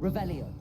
Revelio.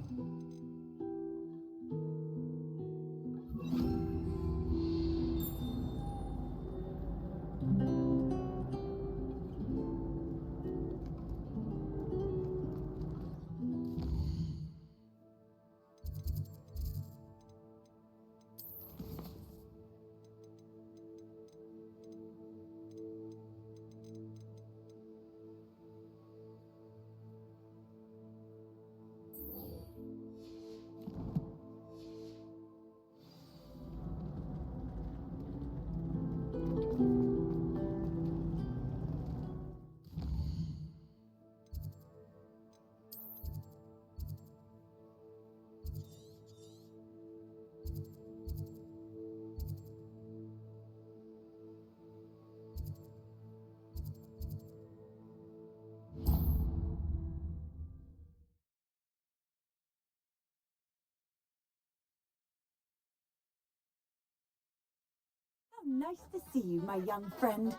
How nice to see you, my young friend.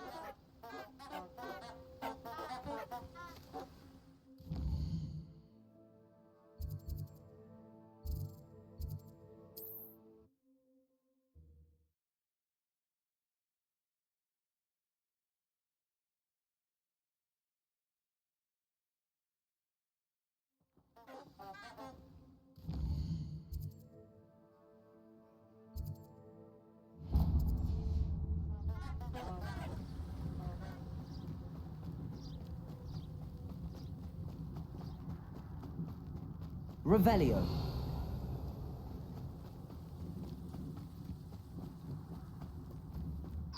Revelio.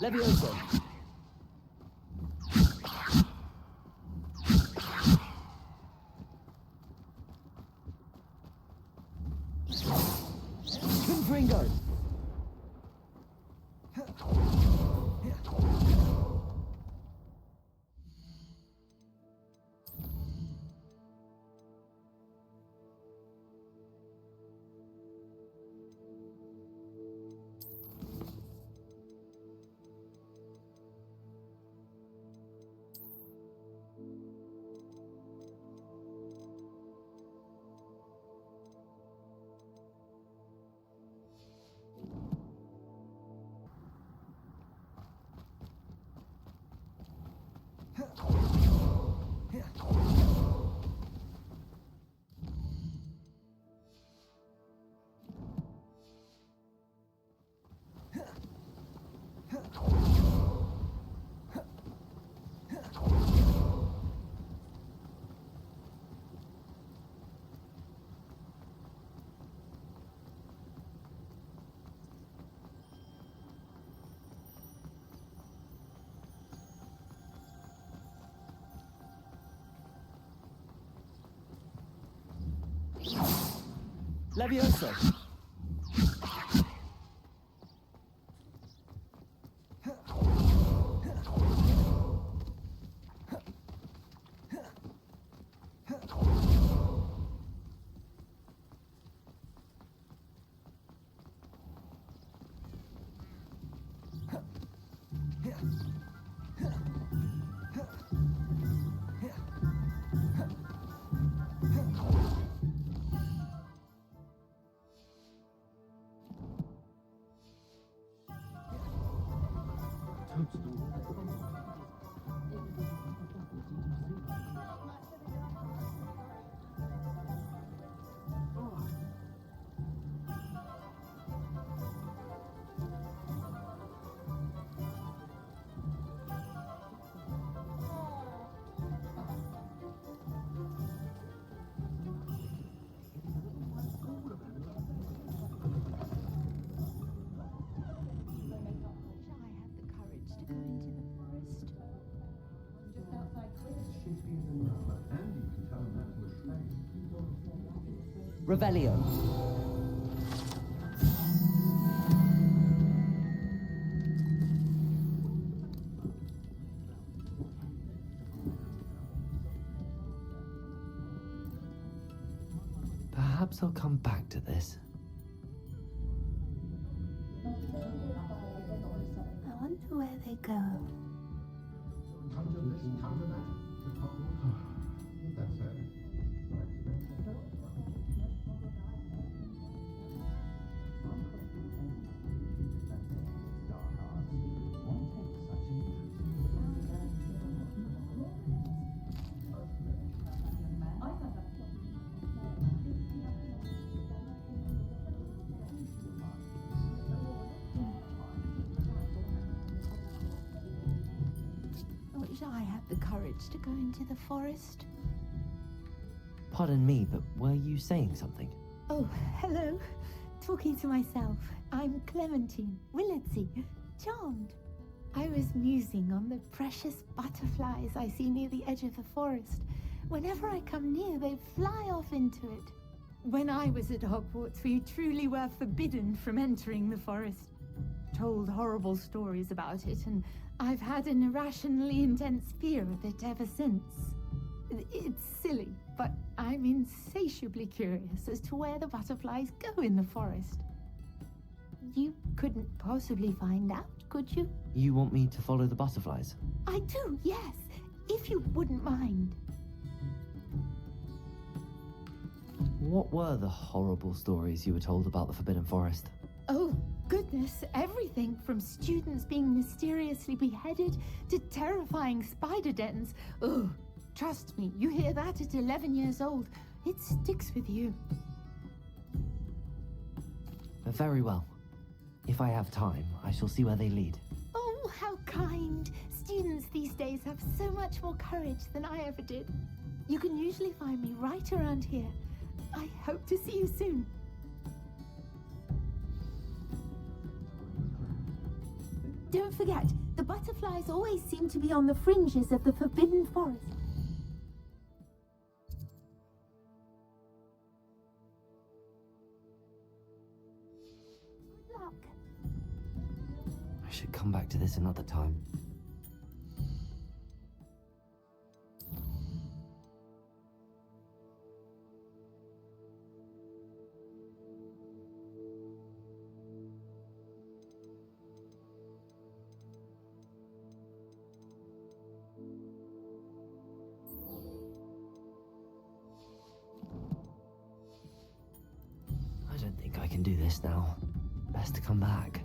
Levioso. Confringo. Levioso. Revelio. Perhaps I'll come back to this. I wonder where they go. I wish I had the courage to go into the forest. Pardon me, but were you saying something? Oh, hello. Talking to myself. I'm Clementine Willardsey, charmed. I was musing on the precious butterflies I see near the edge of the forest. Whenever I come near, they fly off into it. When I was at Hogwarts, we truly were forbidden from entering the forest. Told horrible stories about it, and I've had an irrationally intense fear of it ever since. It's silly, but I'm insatiably curious as to where the butterflies go in the forest. You couldn't possibly find out, could you? You want me to follow the butterflies? I do, yes, if you wouldn't mind. What were the horrible stories you were told about the Forbidden Forest? Oh, goodness, everything from students being mysteriously beheaded to terrifying spider dens. Oh, trust me, you hear that at 11 years old, it sticks with you. Very well. If I have time, I shall see where they lead. Oh, how kind. Students these days have so much more courage than I ever did. You can usually find me right around here. I hope to see you soon. Don't forget, the butterflies always seem to be on the fringes of the Forbidden Forest. Good luck. I should come back to this another time. I don't think I can do this now. Best to come back.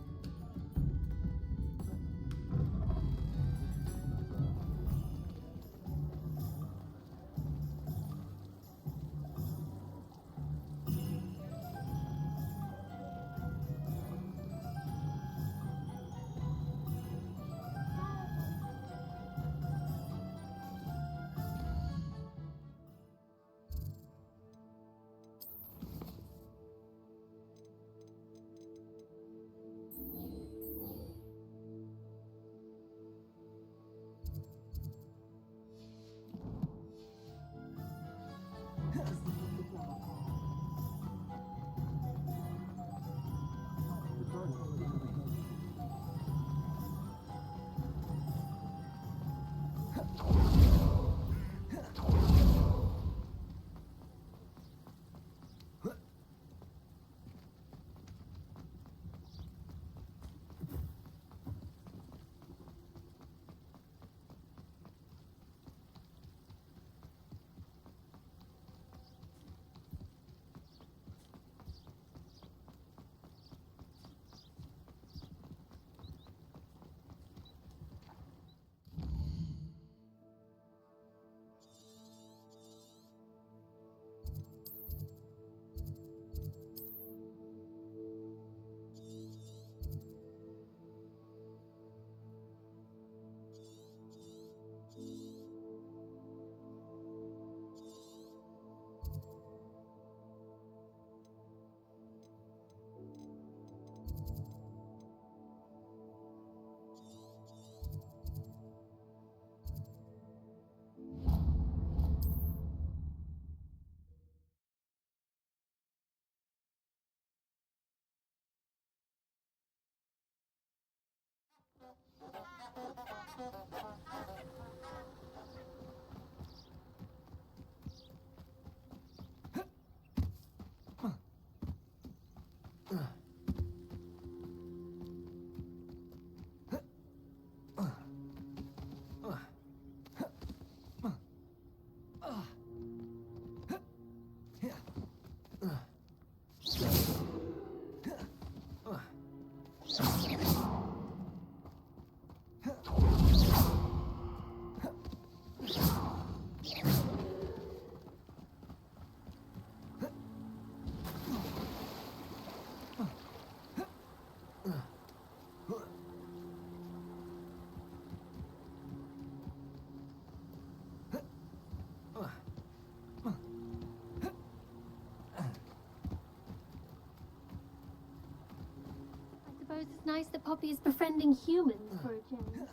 nice that Poppy is befriending humans for a change.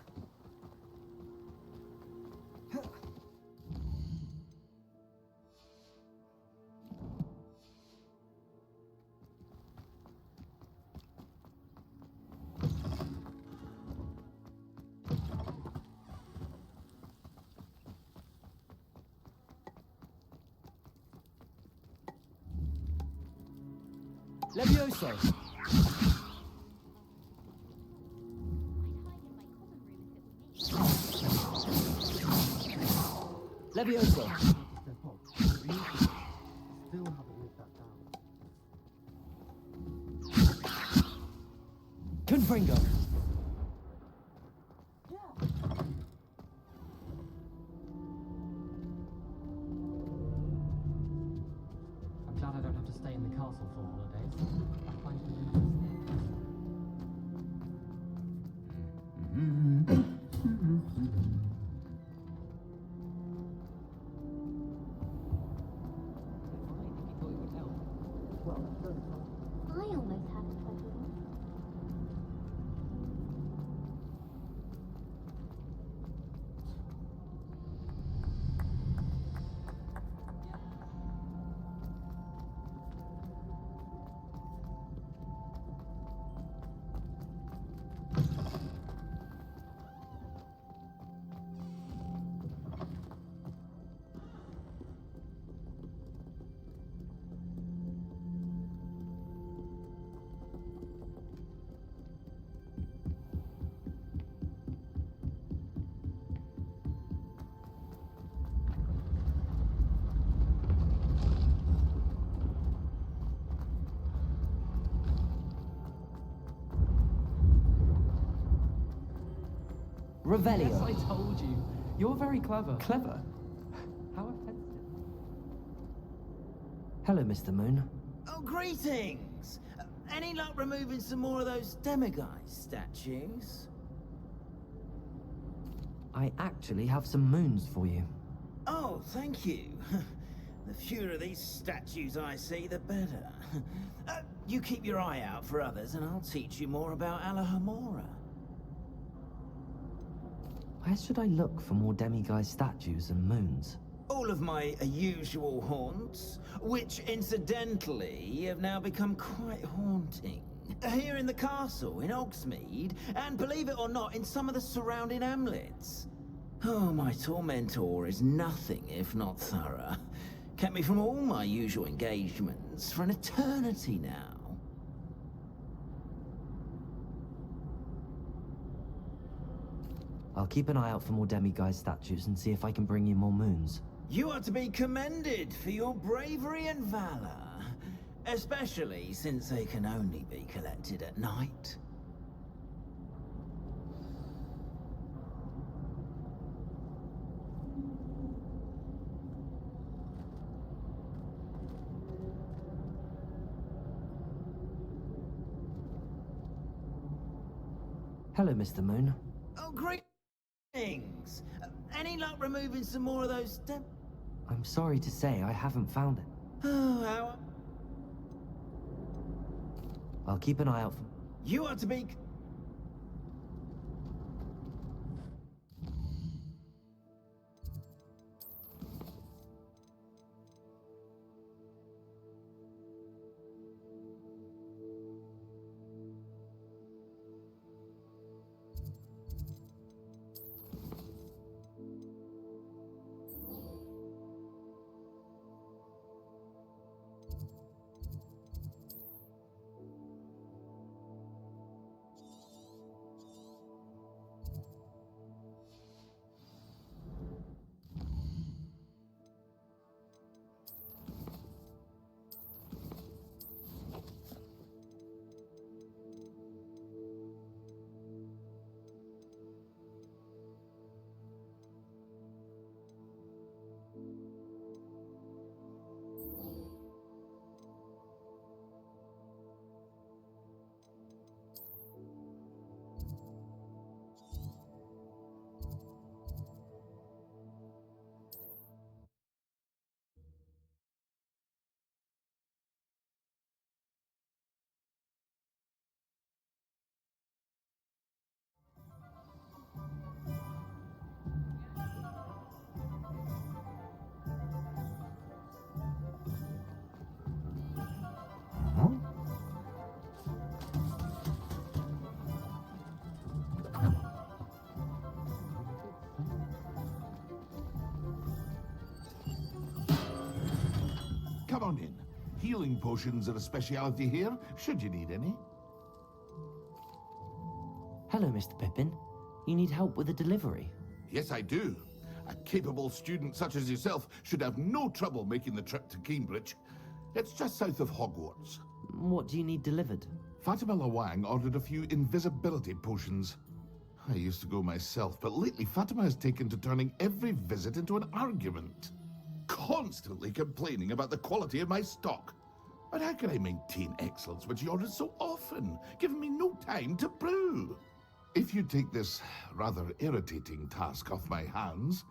Levioso. Levioso. Confringo. I'm glad I don't have to stay in the castle for holidays. I find it interesting. I almost had a pleasure. Revelio. Yes, I told you. You're very clever. Clever? How offensive. Hello, Mr. Moon. Oh, greetings! Any luck removing some more of those demiguise statues? I actually have some moons for you. Oh, thank you. The fewer of these statues I see, the better. You keep your eye out for others, and I'll teach you more about Alahomora. Where should I look for more demiguise statues and moons? All of my usual haunts, which incidentally have now become quite haunting. Here in the castle, in Hogsmeade, and believe it or not, in some of the surrounding hamlets. Oh, my tormentor is nothing if not thorough. Kept me from all my usual engagements for an eternity now. I'll keep an eye out for more demiguise statues and see if I can bring you more moons. You are to be commended for your bravery and valor. Especially since they can only be collected at night. Hello, Mr. Moon. Oh, greetings! Any luck removing some more of those I'm sorry to say I haven't found it. Oh, how... I'll keep an eye out for... You are to be... come on in. Healing potions are a speciality here, should you need any. Hello, Mr. Pippin. You need help with a delivery? Yes, I do. A capable student such as yourself should have no trouble making the trip to Cambridge. It's just south of Hogwarts. What do you need delivered? Fatima Lawang ordered a few invisibility potions. I used to go myself, but lately Fatima has taken to turning every visit into an argument. Constantly complaining about the quality of my stock. But how can I maintain excellence when she orders so often, giving me no time to brew? If you take this rather irritating task off my hands,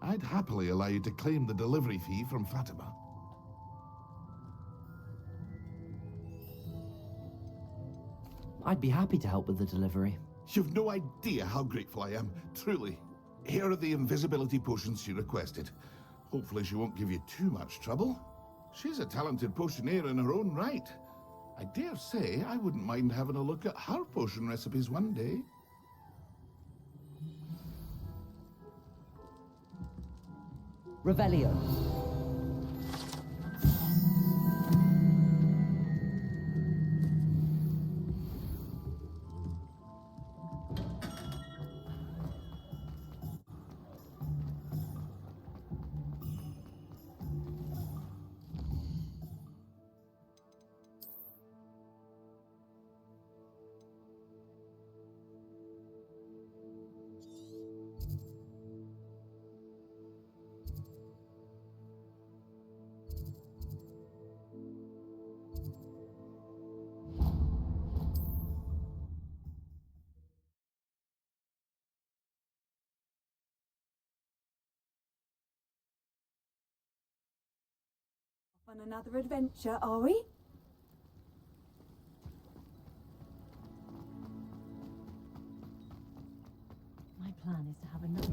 I'd happily allow you to claim the delivery fee from Fatima. I'd be happy to help with the delivery. You've no idea how grateful I am, truly. Here are the invisibility potions she requested. Hopefully she won't give you too much trouble. She's a talented potioneer in her own right. I dare say I wouldn't mind having a look at her potion recipes one day. Revelio. On another adventure, are we? My plan is to have another.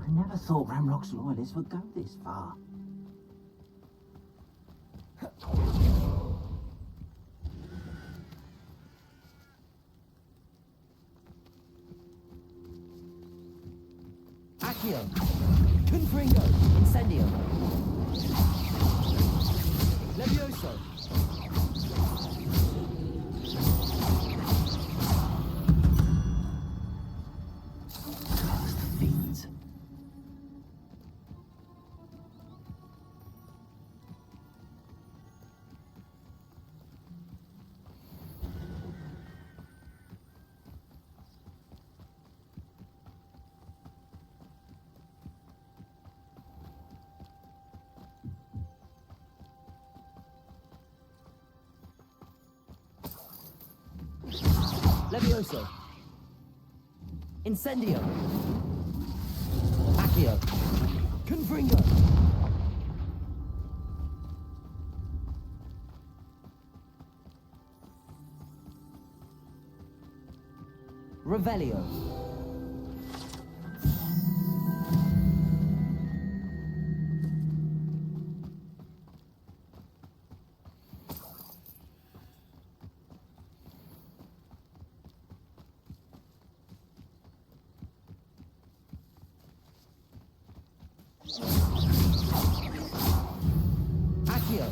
I never thought Ramrock's loyalists would go this far. Accio. Confringo. Incendio. Levioso. Cursed fiends. Levioso. Incendio. Accio. Confringo. Revelio. Accio.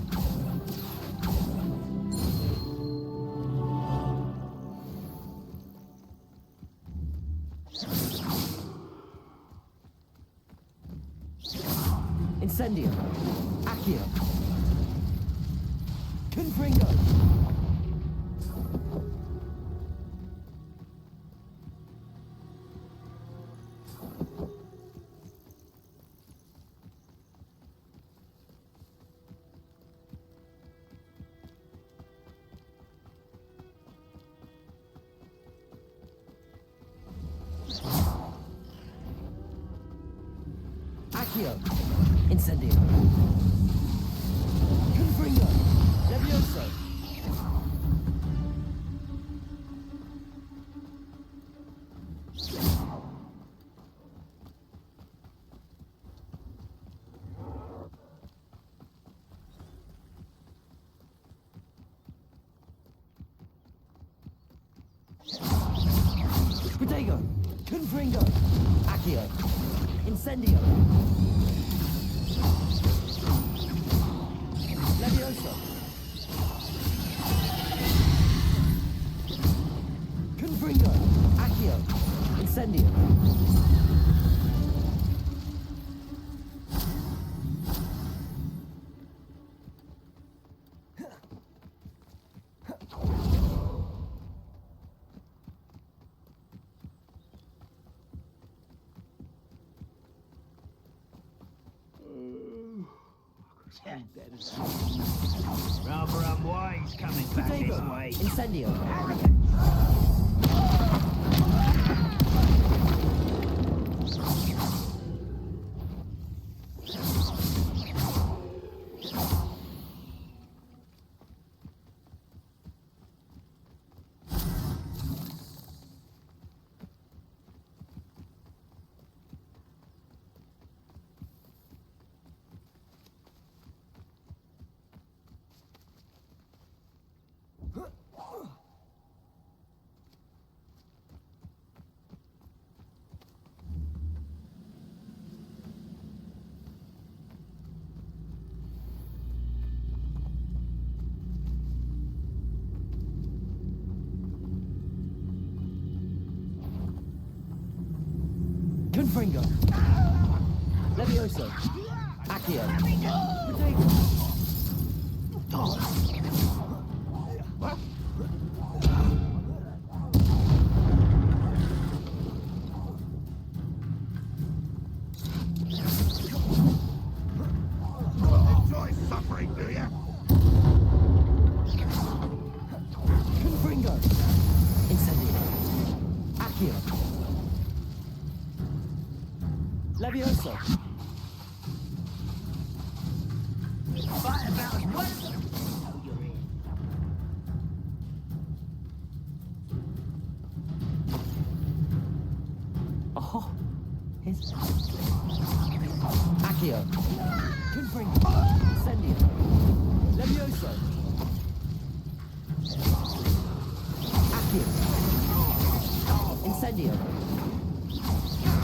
Incendio. Accio. Confringo. Accio. Incendio. Confringo. Levioso. Protego. Confringo. Accio. Incendio. Rather unwise coming back this Potato. way. Incendio. Confringo. Levioso. Accio. Potato. What? Enjoy suffering, do ya? Confringo. Incendio. Accio. Levioso. Fight about as well as you're in. Oh, his Accio. Confringo. Incendio. Levioso. Accio. Incendio.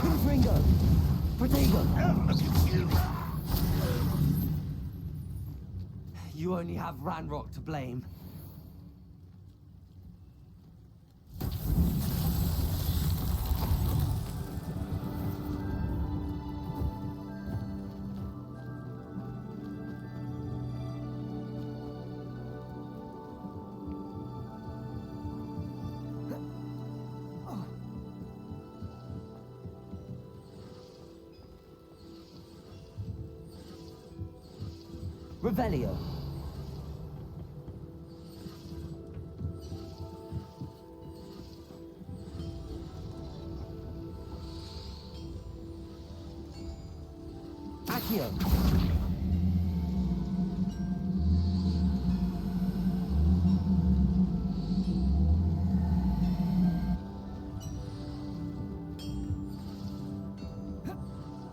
Confringo. Protego. You only have Ranrock to blame. Revelio. Accio.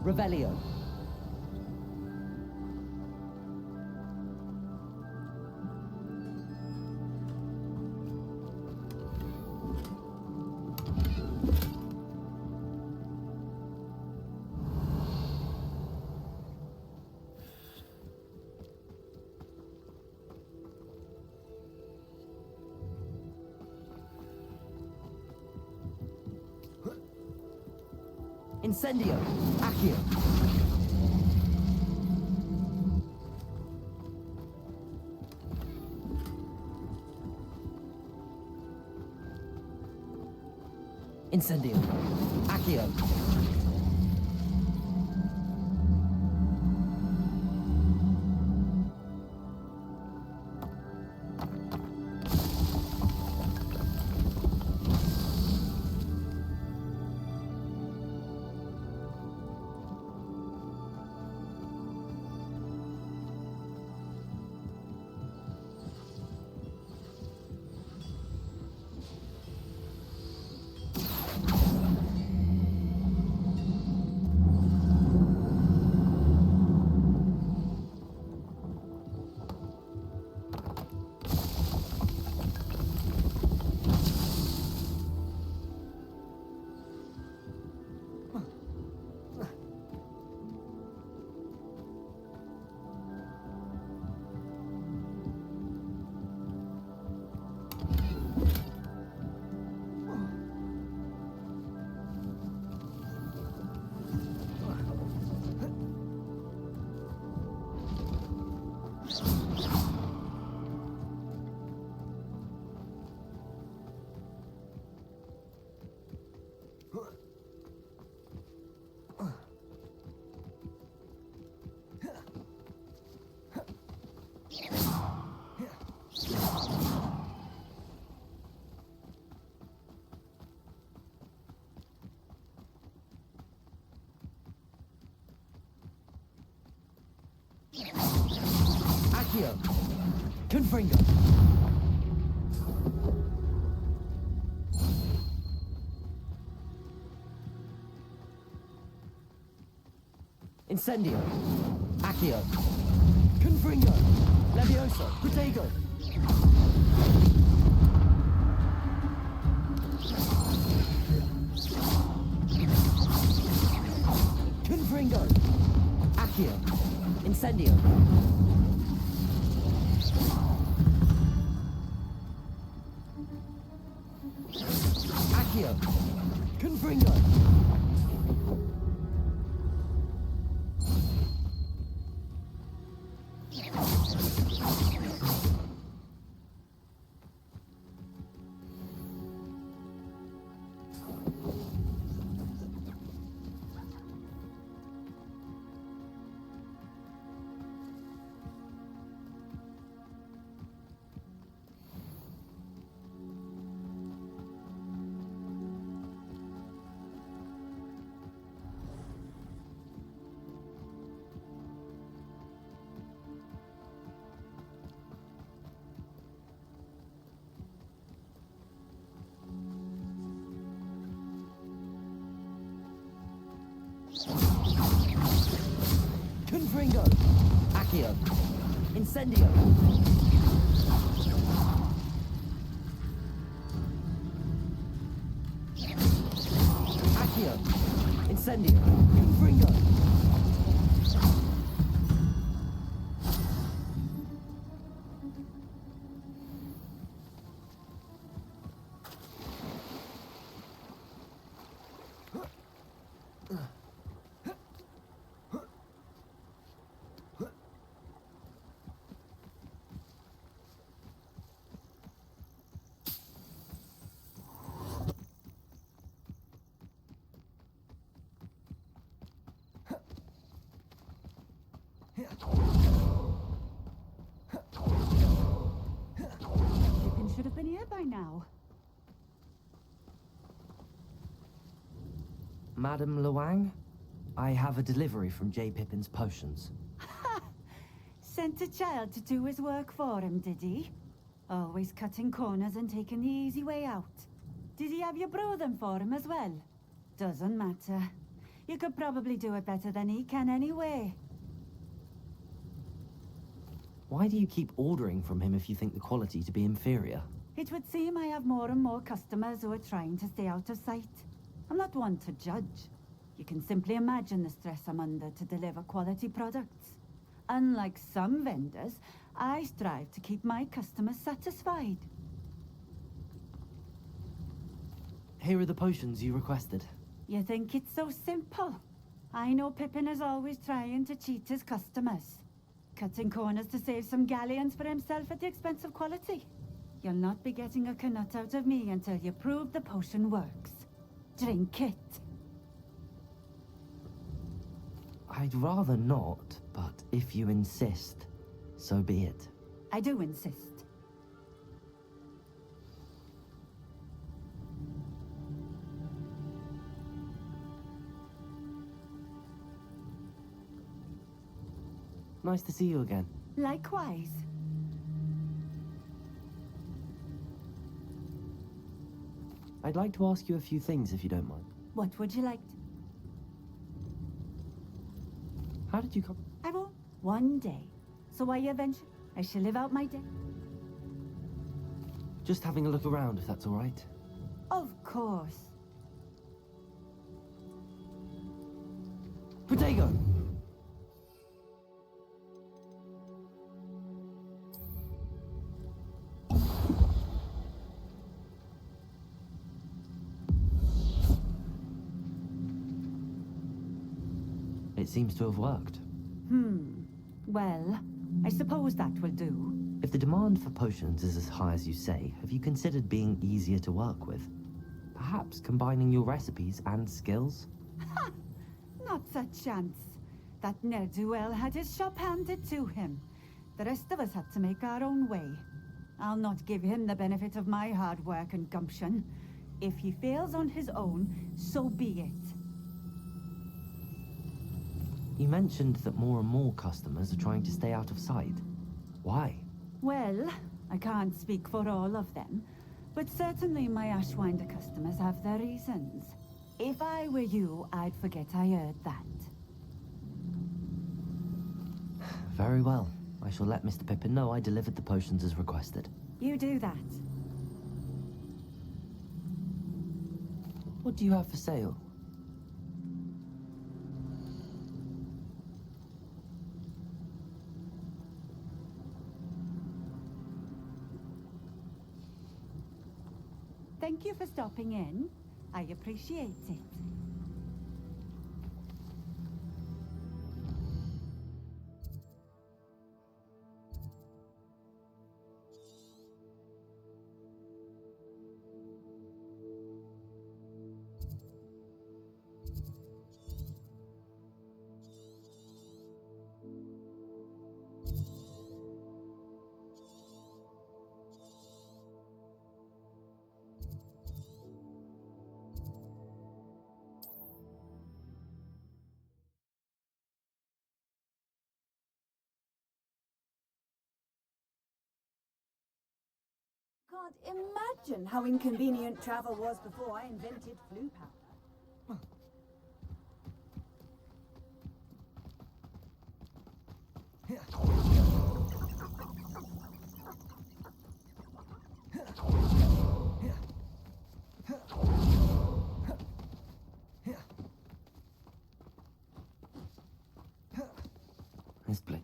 Revelio. Incendio. Accio. Incendio. Accio. Accio. Confringo. Incendio. Accio. Confringo. Levioso. Protego. Confringo. Accio. Incendio. Accio. Confringo. Confringo. Accio. Incendio. Accio. Incendio. Confringo. Pippin should have been here by now. Madam Luang, I have a delivery from J. Pippin's potions. Sent a child to do his work for him, did he? Always cutting corners and taking the easy way out. Did he have you brew them for him as well? Doesn't matter. You could probably do it better than he can anyway. Why do you keep ordering from him if you think the quality to be inferior? It would seem I have more and more customers who are trying to stay out of sight. I'm not one to judge. You can simply imagine the stress I'm under to deliver quality products. Unlike some vendors, I strive to keep my customers satisfied. Here are the potions you requested. You think it's so simple? I know Pippin is always trying to cheat his customers. Cutting corners to save some galleons for himself at the expense of quality. You'll not be getting a canut out of me until you prove the potion works. Drink it. I'd rather not, but if you insist, so be it. I do insist. Nice to see you again. Likewise. I'd like to ask you a few things if you don't mind. What would you like? How did you come? I won't. One day. So I eventually... I shall live out my day. Just having a look around, if that's all right. Of course. Protego. It seems to have worked. Well, I suppose that will do. If the demand for potions is as high as you say, have you considered being easier to work with? Perhaps combining your recipes and skills? Ha! Not a chance. That ne'er-do-well had his shop handed to him. The rest of us had to make our own way. I'll not give him the benefit of my hard work and gumption. If he fails on his own, so be it. You mentioned that more and more customers are trying to stay out of sight. Why? Well, I can't speak for all of them, but certainly my Ashwinder customers have their reasons. If I were you, I'd forget I heard that. Very well. I shall let Mr. Pippin know I delivered the potions as requested. You do that. What do you have for sale? Thank you for stopping in. I appreciate it. Can't imagine how inconvenient travel was before I invented flu powder. This place.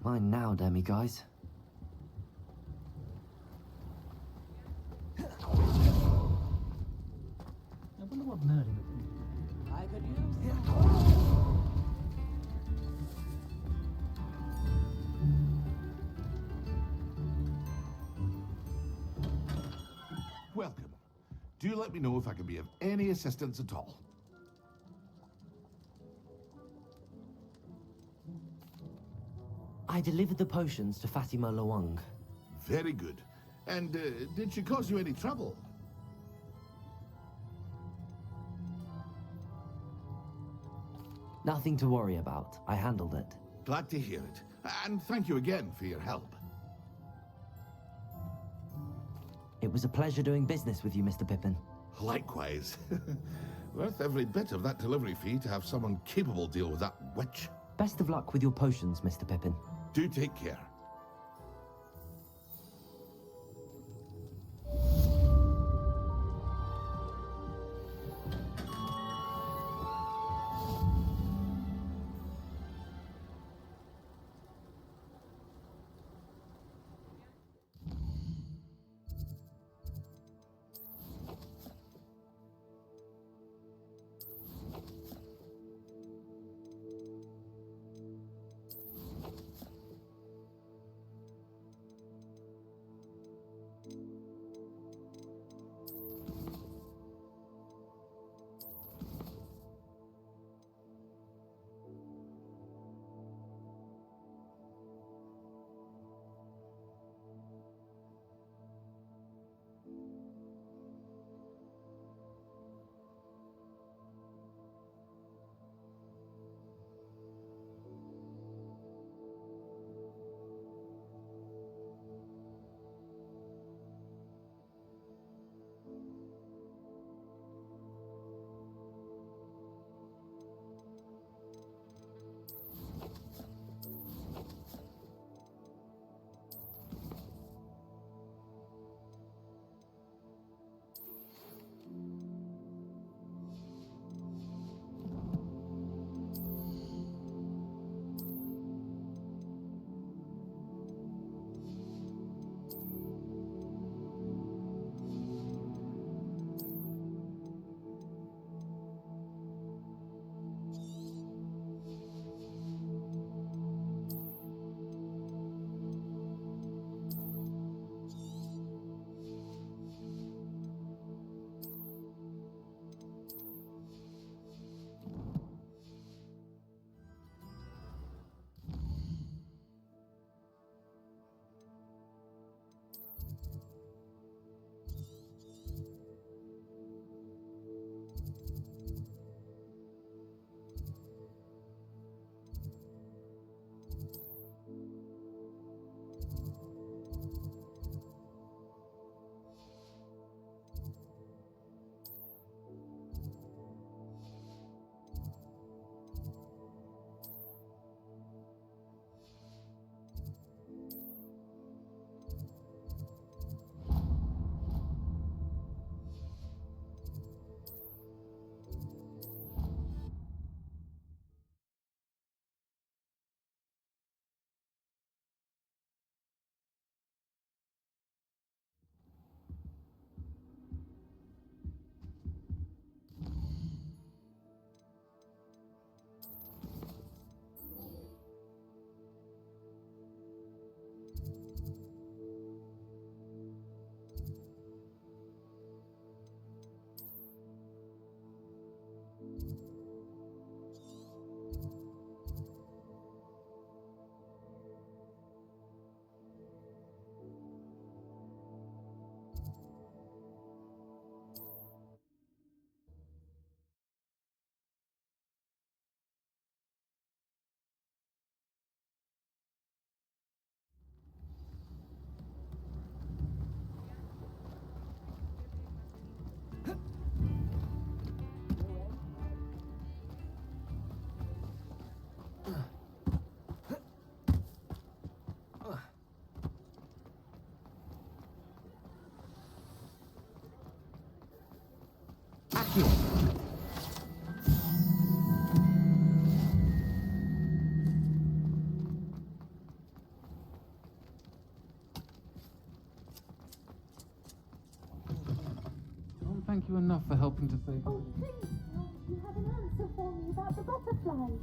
Mine now, demi guys. I wonder what Merlin would think. I could use Welcome. Do let me know if I can be of any assistance at all. I delivered the potions to Fatima Lawang. Very good. And did she cause you any trouble? Nothing to worry about. I handled it. Glad to hear it. And thank you again for your help. It was a pleasure doing business with you, Mr. Pippin. Likewise. Worth every bit of that delivery fee to have someone capable deal with that witch. Best of luck with your potions, Mr. Pippin. Do take care. Accio. Can't thank you enough for helping to save. Oh, please, you have an answer for me about the butterflies.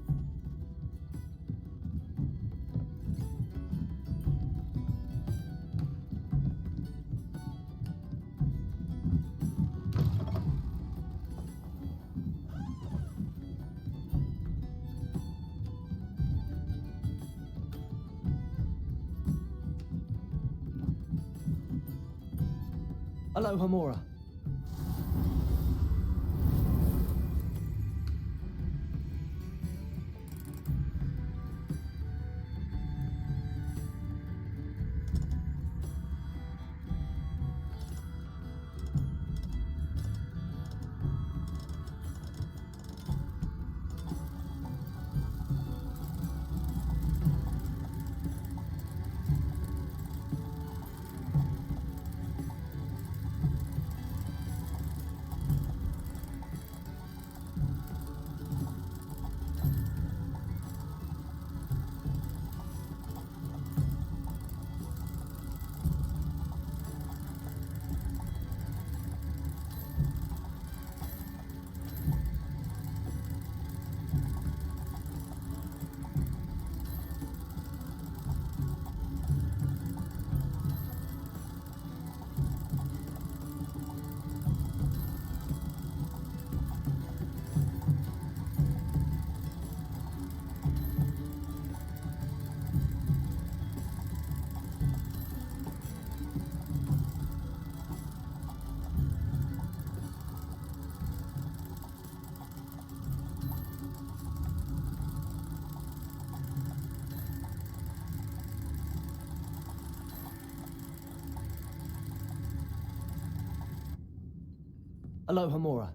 Aloha Mora. Aloha Mora.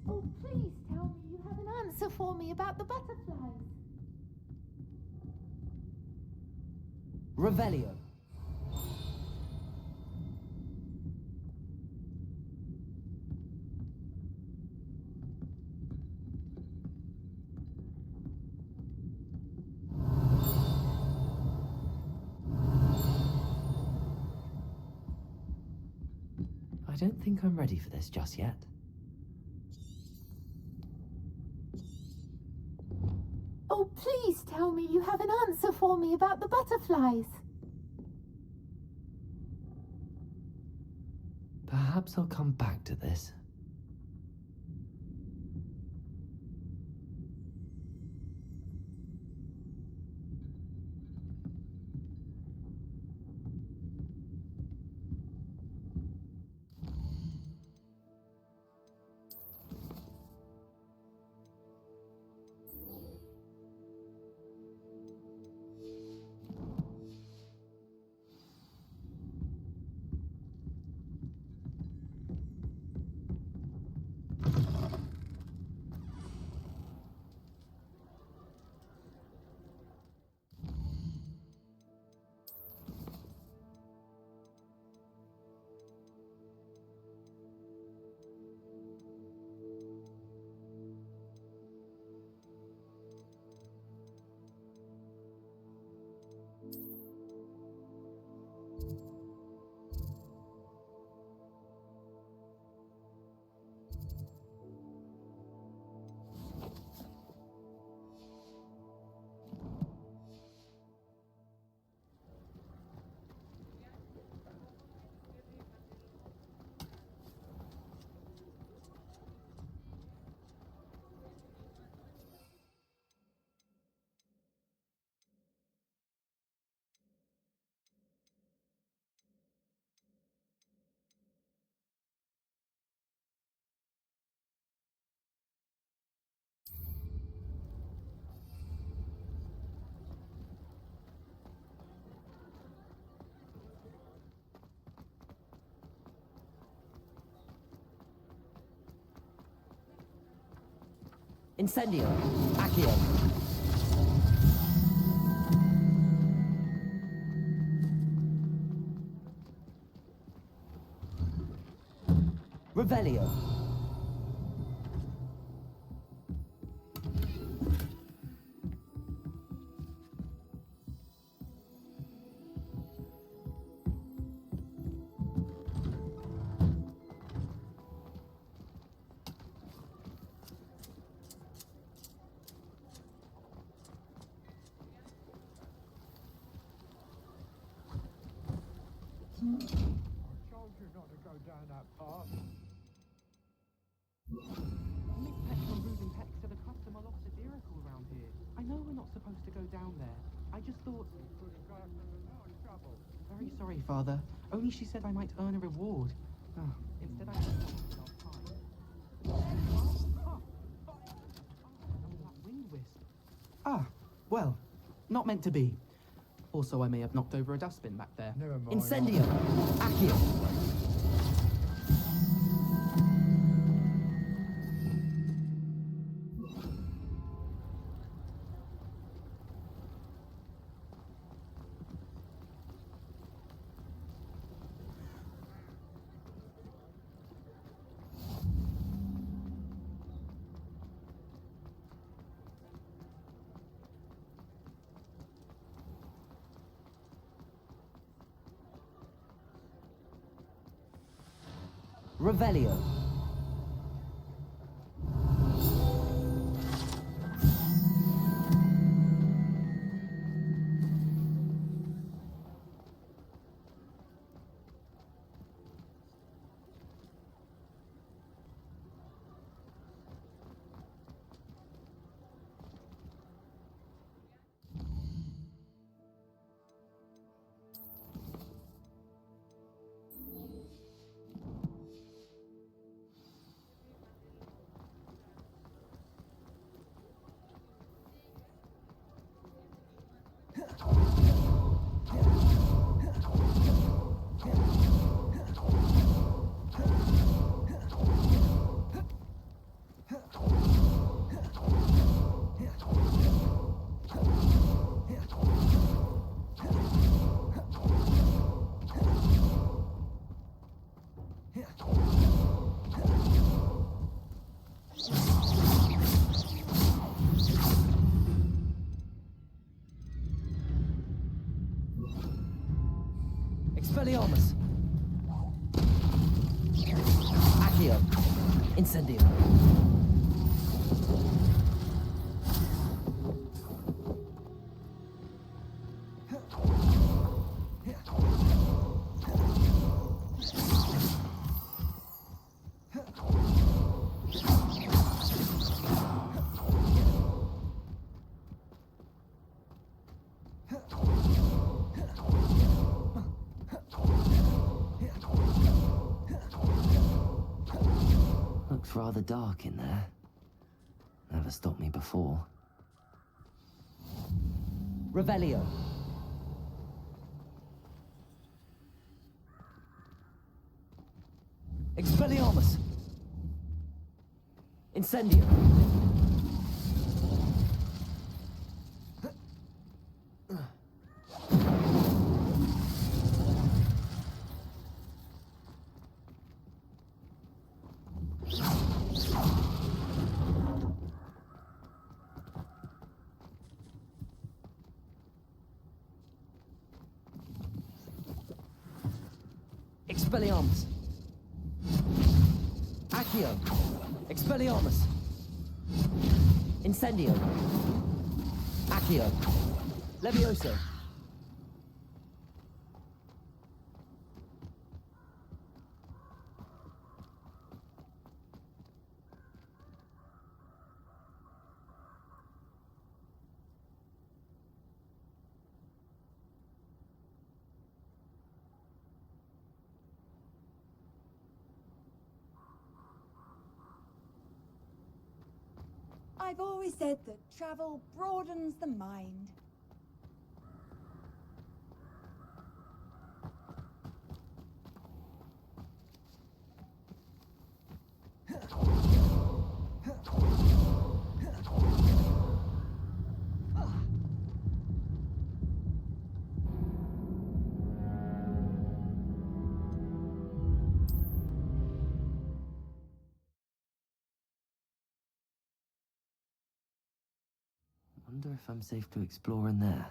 Oh, please tell me you have an answer for me about the butterflies. Revelio. I don't think I'm ready for this just yet. Oh, please tell me you have an answer for me about the butterflies. Perhaps I'll come back to this. Incendio. Accio. Revelio. Supposed to go down there. I just thought... Very sorry, Father. Only she said I might earn a reward. Oh, instead I... That wind wisp. Ah, well, not meant to be. Also, I may have knocked over a dustbin back there. Never mind. Incendio. Accio. Revelio. Expelliarmus. Accio. Incendio. Looks rather dark in there. Never stopped me before. Revelio. Expelliarmus. Incendio. Expelliarmus. Accio. Expelliarmus. Incendio. Accio. Levioso. I've always said that travel broadens the mind. Wonder if I'm safe to explore in there.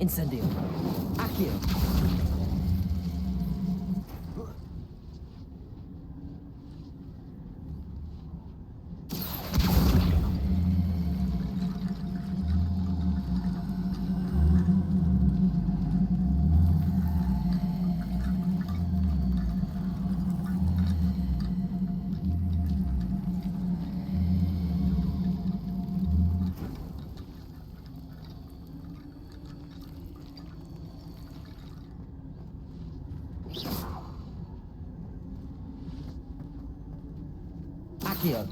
Incendio. Accio. Accio.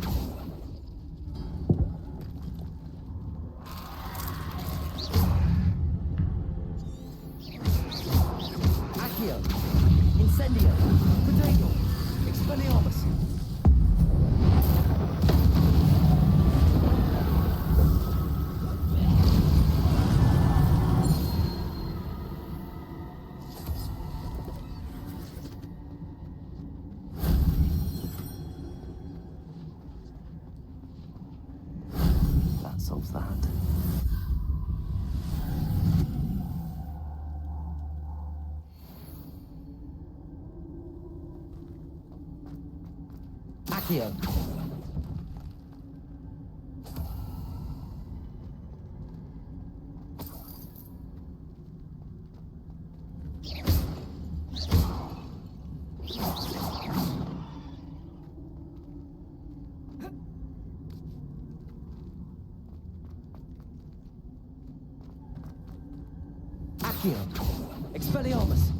Accio. Incendio. Protego. Expelliarmus. That solves that. Accio. Accio. Expelliarmus.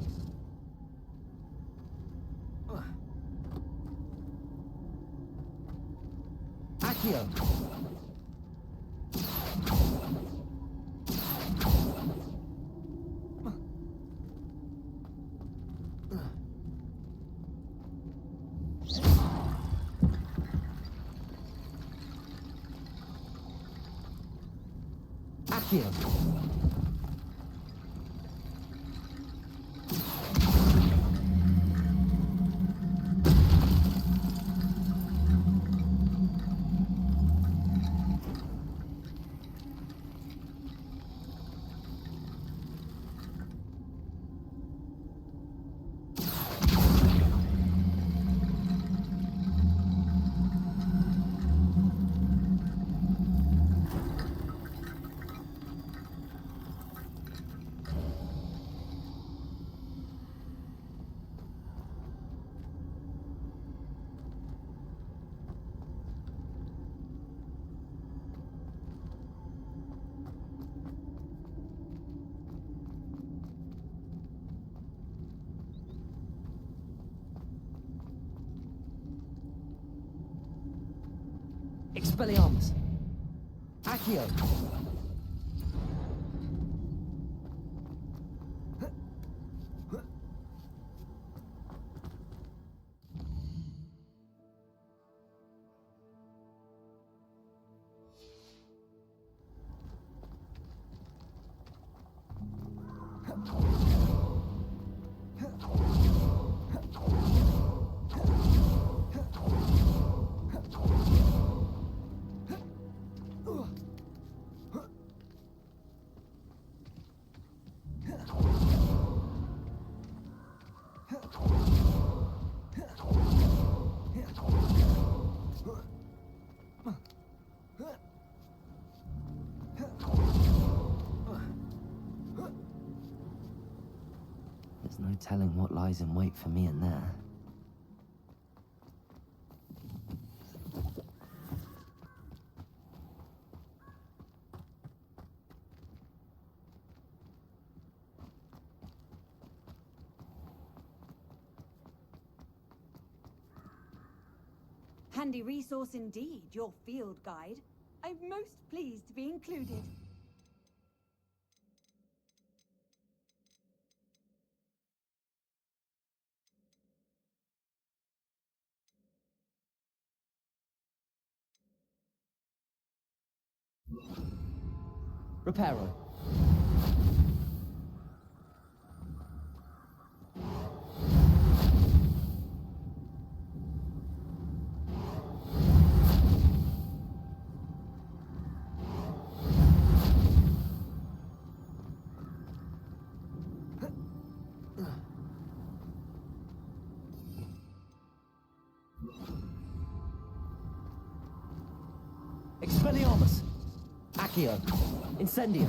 Accio. Accio. Expelliarmus. Accio. telling what lies in wait for me in there. Handy resource indeed, your field guide. I'm most pleased to be included. Reparo. Expelliarmus! Accio! Incendio!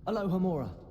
Aloha Mora.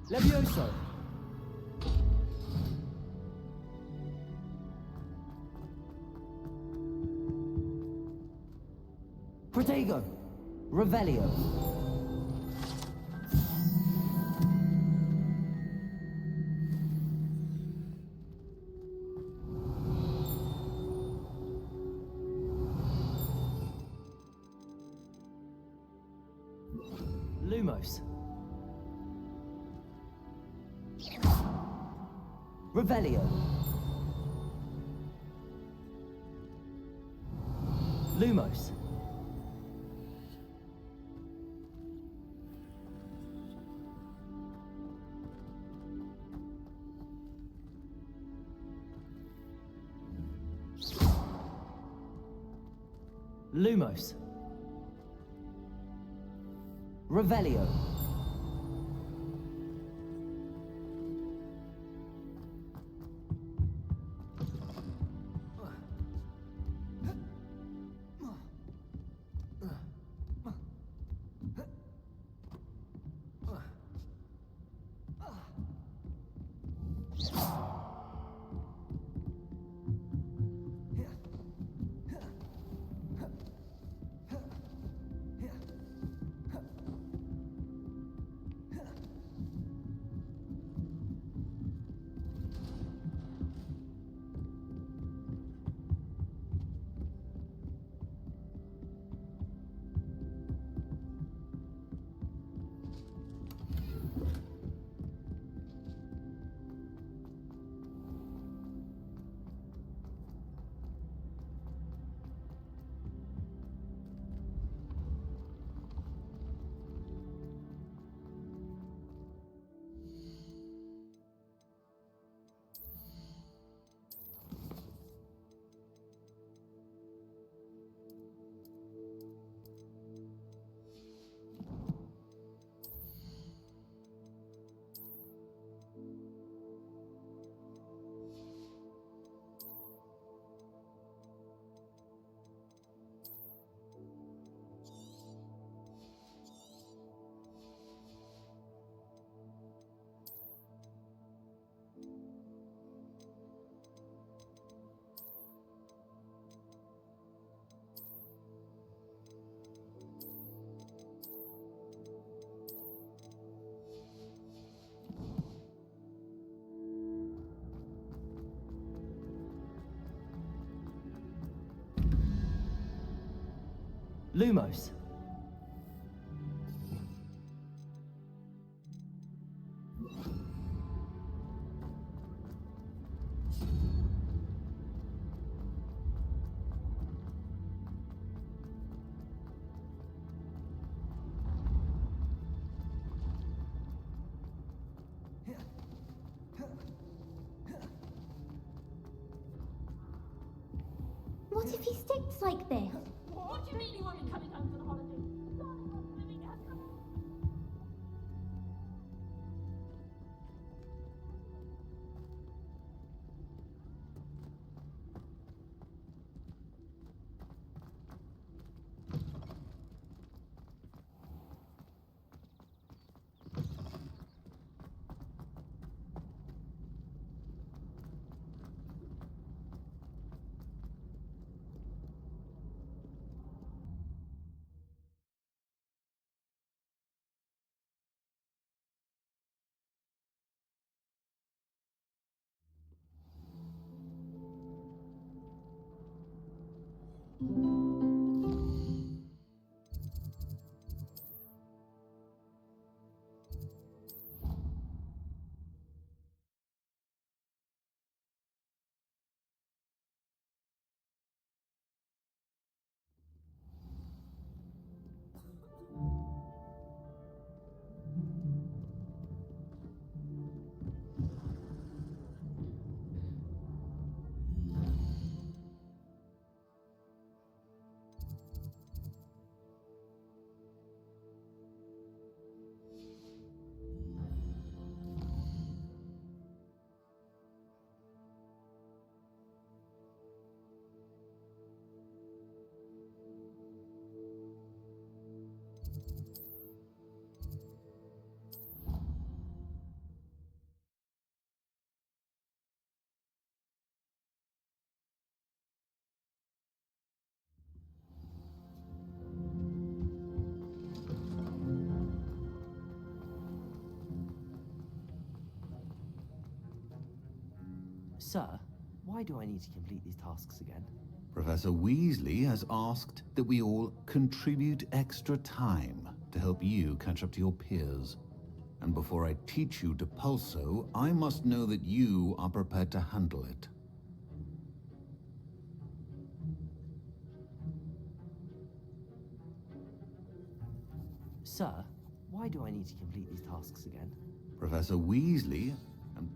Levioso! Protego! Revelio! Lumos! Revelio! Lumos! Lumos. Revelio. Lumos. What if he sticks like this? What do you mean you won't be coming home for the holidays? Darling, I'm living at home. Sir, why do I need to complete these tasks again? Professor Weasley has asked that we all contribute extra time to help you catch up to your peers. And before I teach you Depulso, I must know that you are prepared to handle it. Sir, why do I need to complete these tasks again? Professor Weasley and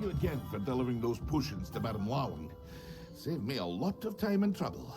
you again for delivering those potions to Madame Lawing. Saved me a lot of time and trouble.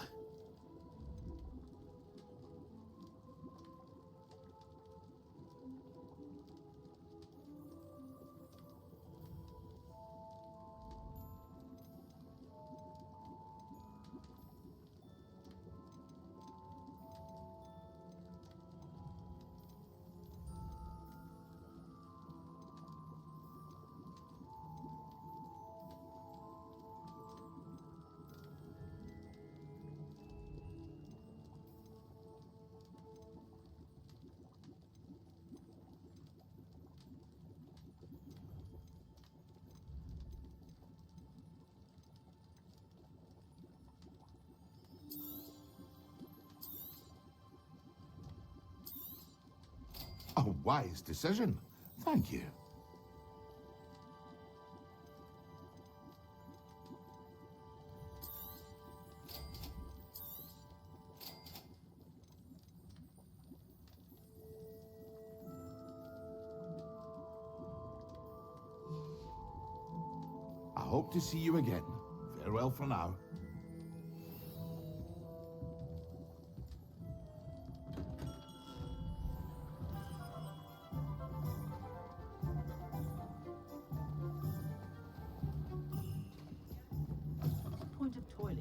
A wise decision. Thank you. I hope to see you again. Farewell for now. Point of toiling.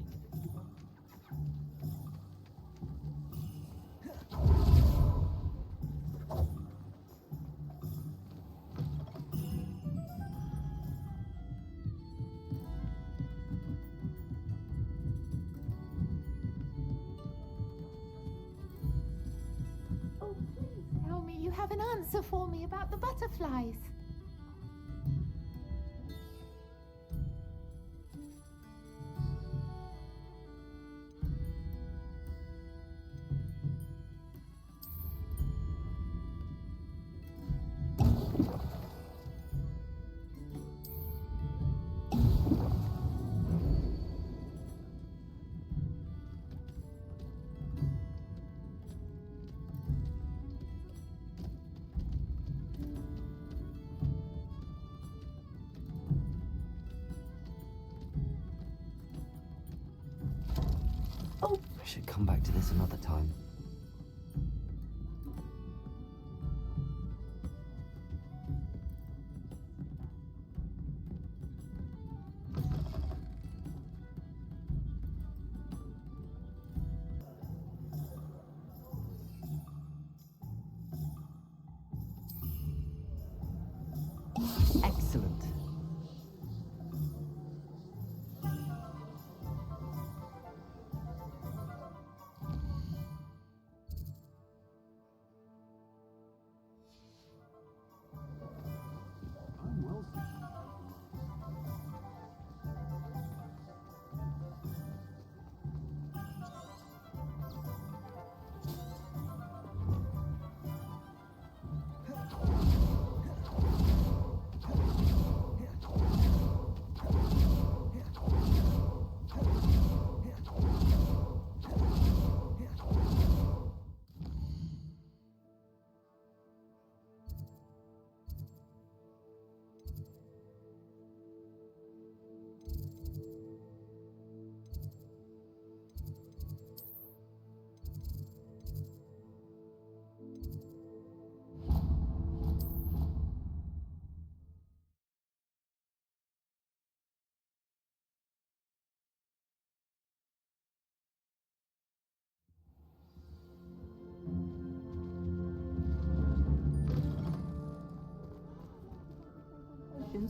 Oh, please tell me you have an answer for me about the butterflies. I should come back to this another time. Excellent.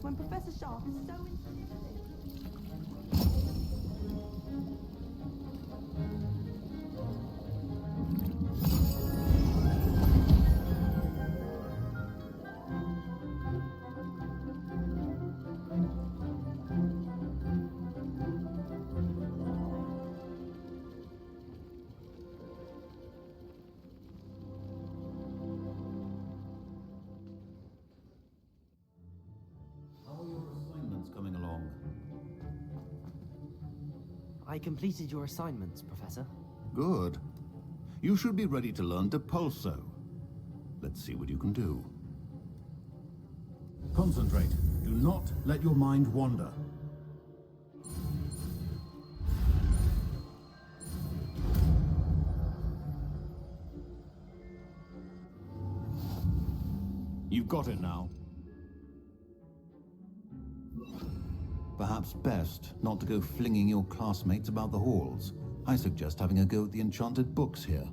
When Professor Sharp is so insistent. Coming along. I completed your assignments, Professor. Good. You should be ready to learn Depulso. Let's see what you can do. Concentrate. Do not let your mind wander. You've got it now. Perhaps best not to go flinging your classmates about the halls. I suggest having a go at the enchanted books here.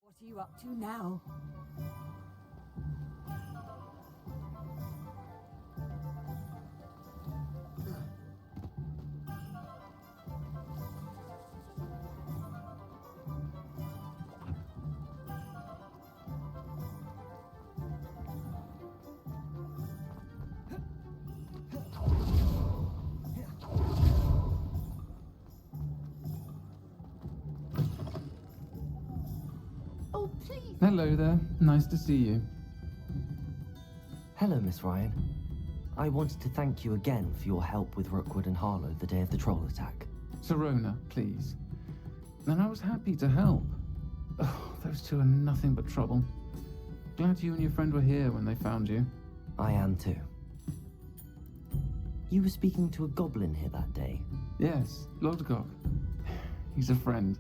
What are you up to now? Oh, please. Hello there. Nice to see you. Hello, Miss Ryan. I wanted to thank you again for your help with Rookwood and Harlow the day of the troll attack. Sirona, please. And I was happy to help. Oh, those two are nothing but trouble. Glad you and your friend were here when they found you. I am too. You were speaking to a goblin here that day. Yes, Lodgok. He's a friend.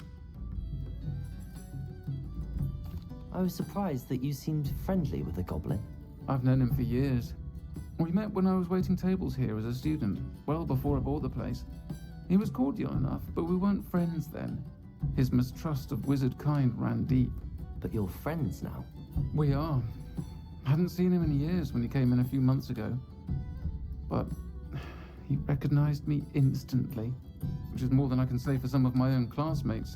I was surprised that you seemed friendly with the goblin. I've known him for years. We met when I was waiting tables here as a student, well before I bought the place. He was cordial enough, but we weren't friends then. His mistrust of wizard kind ran deep. But you're friends now? We are. Hadn't seen him in years when he came in a few months ago. But he recognized me instantly, which is more than I can say for some of my own classmates.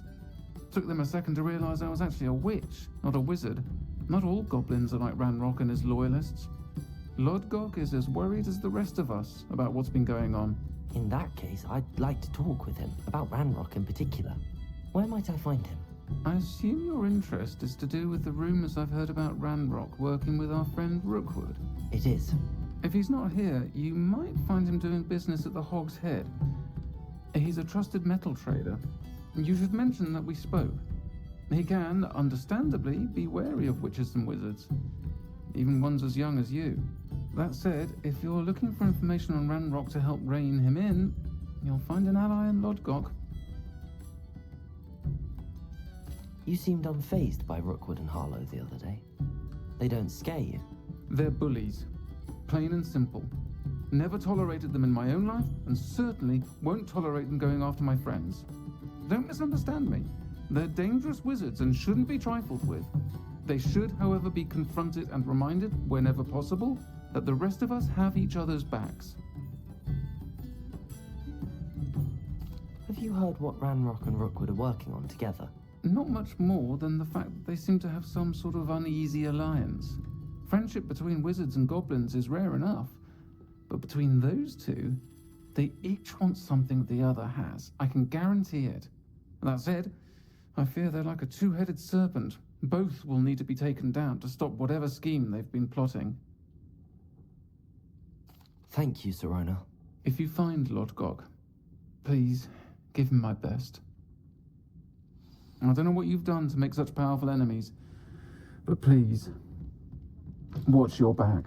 Took them a second to realize I was actually a witch, not a wizard. Not all goblins are like Ranrock and his loyalists. Lodgok is as worried as the rest of us about what's been going on. In that case, I'd like to talk with him, about Ranrock in particular. Where might I find him? I assume your interest is to do with the rumors I've heard about Ranrock working with our friend Rookwood. It is. If he's not here, you might find him doing business at the Hog's Head. He's a trusted metal trader. You should mention that we spoke. He can, understandably, be wary of witches and wizards, even ones as young as you. That said, if you're looking for information on Ranrock to help rein him in, you'll find an ally in Lodgok. You seemed unfazed by Rookwood and Harlow the other day. They don't scare you. They're bullies. Plain and simple. Never tolerated them in my own life, and certainly won't tolerate them going after my friends. Don't misunderstand me. They're dangerous wizards and shouldn't be trifled with. They should, however, be confronted and reminded, whenever possible, that the rest of us have each other's backs. Have you heard what Ranrock and Rookwood are working on together? Not much more than the fact that they seem to have some sort of uneasy alliance. Friendship between wizards and goblins is rare enough, but between those two, they each want something the other has. I can guarantee it. That said, I fear they're like a two-headed serpent. Both will need to be taken down to stop whatever scheme they've been plotting. Thank you, Sirona. If you find Lodgok, please give him my best. I don't know what you've done to make such powerful enemies, but please, watch your back.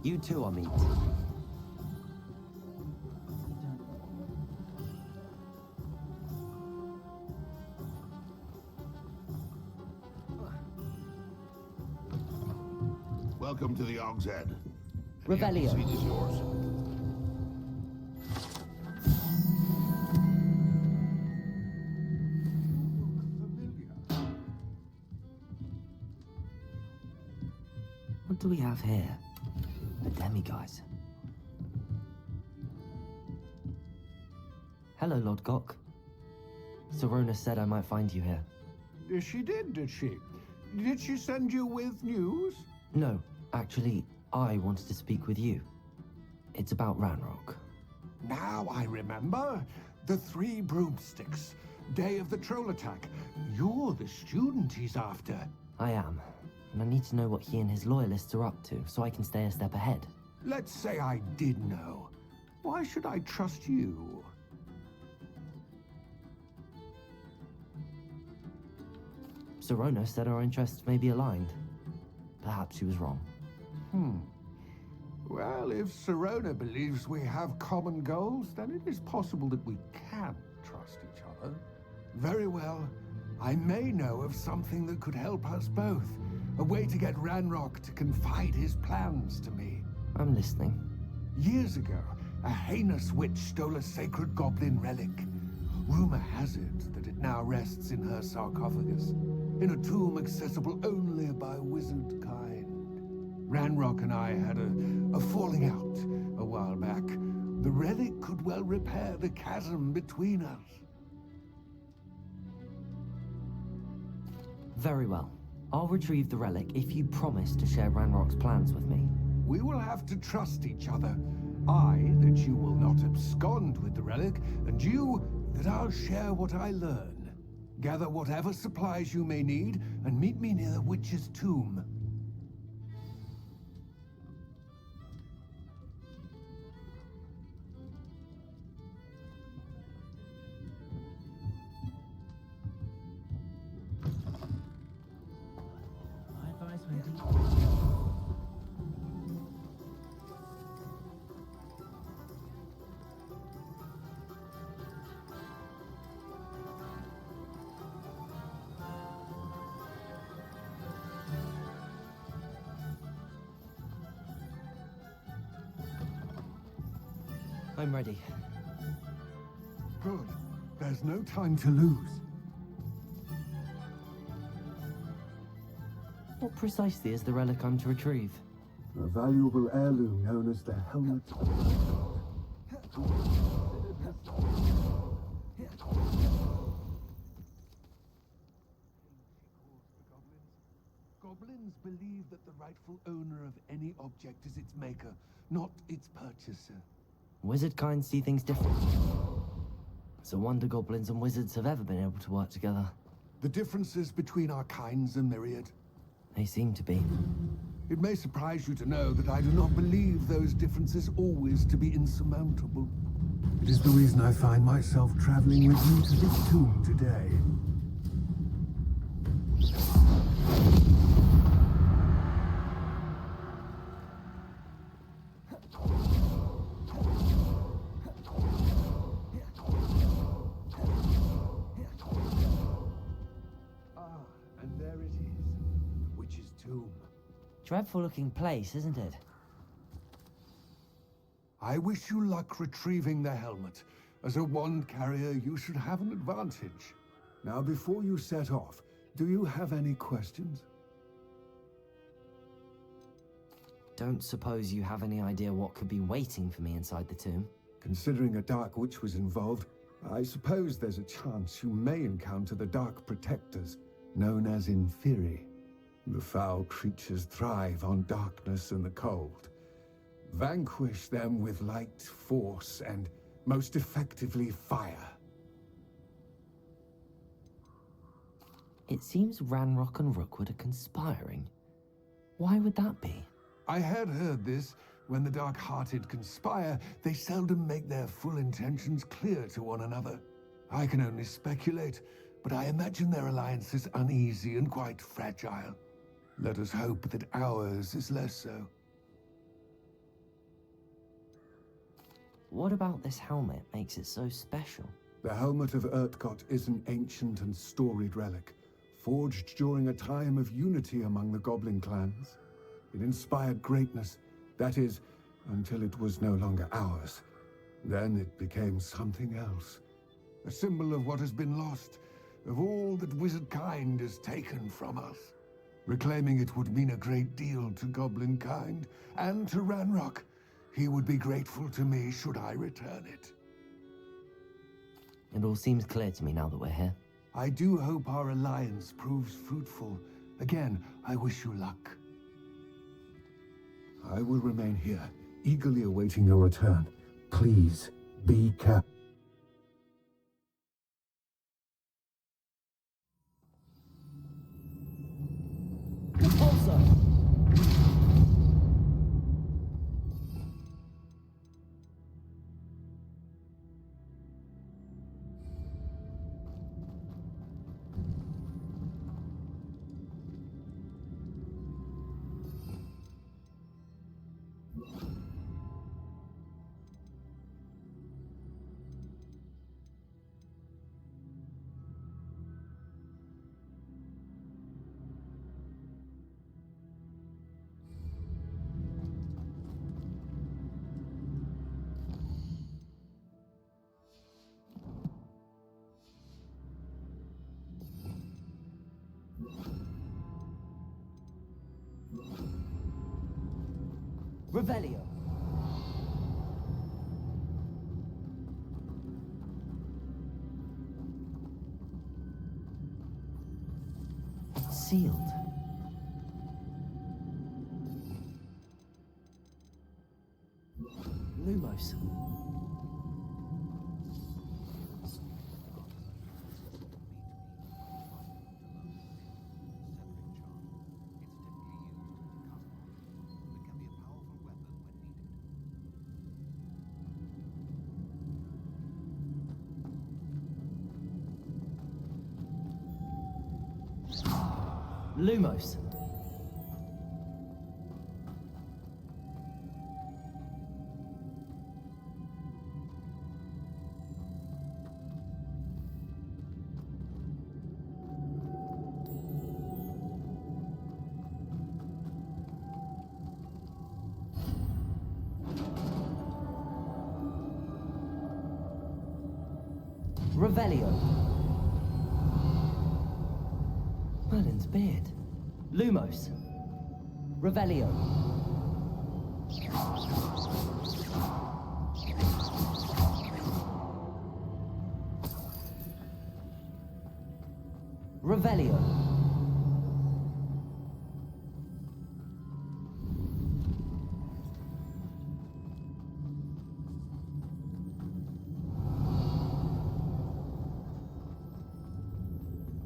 You too, Amit. Welcome to the Og's Head. Revelio. The seat is yours. What do we have here? The demiguise. Hello, Lord Gok. Serona said I might find you here. She did she? Did she send you with news? No, actually, I wanted to speak with you. It's about Ranrock. Now I remember. The 3 broomsticks. Day of the troll attack. You're the student he's after. I am. And I need to know what he and his loyalists are up to, so I can stay a step ahead. Let's say I did know. Why should I trust you? Serona said our interests may be aligned. Perhaps she was wrong. Well, if Serona believes we have common goals, then it is possible that we can trust each other. Very well. I may know of something that could help us both. A way to get Ranrock to confide his plans to me. I'm listening. Years ago, a heinous witch stole a sacred goblin relic. Rumor has it that it now rests in her sarcophagus, in a tomb accessible only by wizard kind. Ranrock and I had a falling out a while back. The relic could well repair the chasm between us. Very well. I'll retrieve the relic if you promise to share Ranrock's plans with me. We will have to trust each other. I, that you will not abscond with the relic, and you, that I'll share what I learn. Gather whatever supplies you may need, and meet me near the witch's tomb. I'm ready. Good. There's no time to lose. What precisely is the relic I'm to retrieve? A valuable heirloom known as the Helmet of Goblins believe that the rightful owner of any object is its maker, not its purchaser. Wizard kind see things different. It's a wonder goblins and wizards have ever been able to work together. The differences between our kinds are myriad. They seem to be. It may surprise you to know that I do not believe those differences always to be insurmountable. It is the reason I find myself traveling with you to this tomb today. And there it is, the witch's tomb. Dreadful looking place, isn't it? I wish you luck retrieving the helmet. As a wand carrier, you should have an advantage. Now, before you set off, do you have any questions? Don't suppose you have any idea what could be waiting for me inside the tomb? Considering a Dark Witch was involved, I suppose there's a chance you may encounter the Dark Protectors, known as Inferi. The foul creatures thrive on darkness and the cold. Vanquish them with light, force, and most effectively fire. It seems Ranrock and Rookwood are conspiring. Why would that be? I had heard this. When the dark-hearted conspire, they seldom make their full intentions clear to one another. I can only speculate, but I imagine their alliance is uneasy and quite fragile. Let us hope that ours is less so. What about this helmet makes it so special? The helmet of lit-ot is an ancient and storied relic, forged during a time of unity among the goblin clans. It inspired greatness, that is, until it was no longer ours. Then it became something else. A symbol of what has been lost, of all that wizard kind is taken from us. Reclaiming it would mean a great deal to goblin kind, and to Ranrock. He would be grateful to me should I return it. It all seems clear to me now that we're here. I do hope our alliance proves fruitful. Again, I wish you luck. I will remain here, eagerly awaiting your return. Please, be careful. Revelio. It's sealed. Lumos. Lumos. Revelio. Merlin's beard. Lumos. Revelio. Revelio.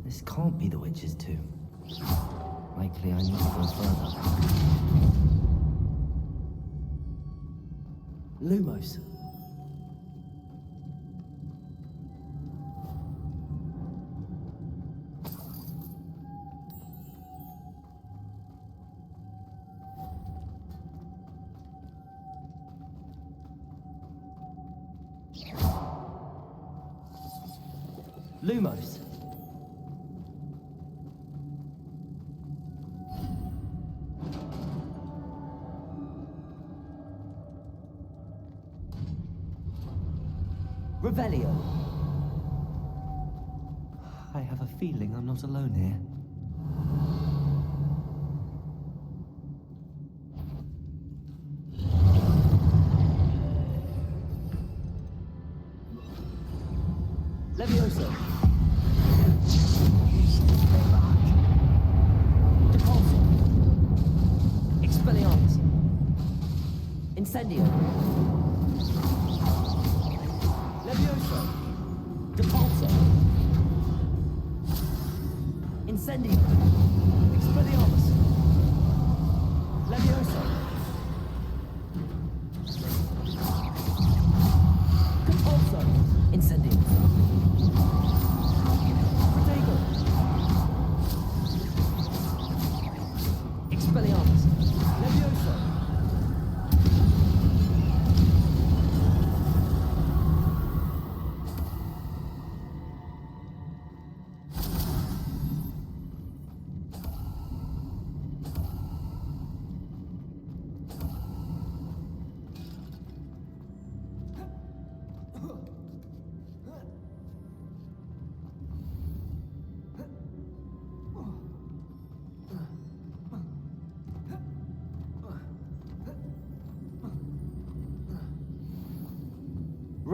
This can't be the witch's tomb. Likely I need to go further. Lumos. Lumos. Revelio. I have a feeling I'm not alone here. Levioso. Depulso. Expelliarmus. Incendio. Levioso. Depulso. Incendio. Expelliarmus. Levioso. Depulso. Incendio. Protego. Expelliarmus. Levioso.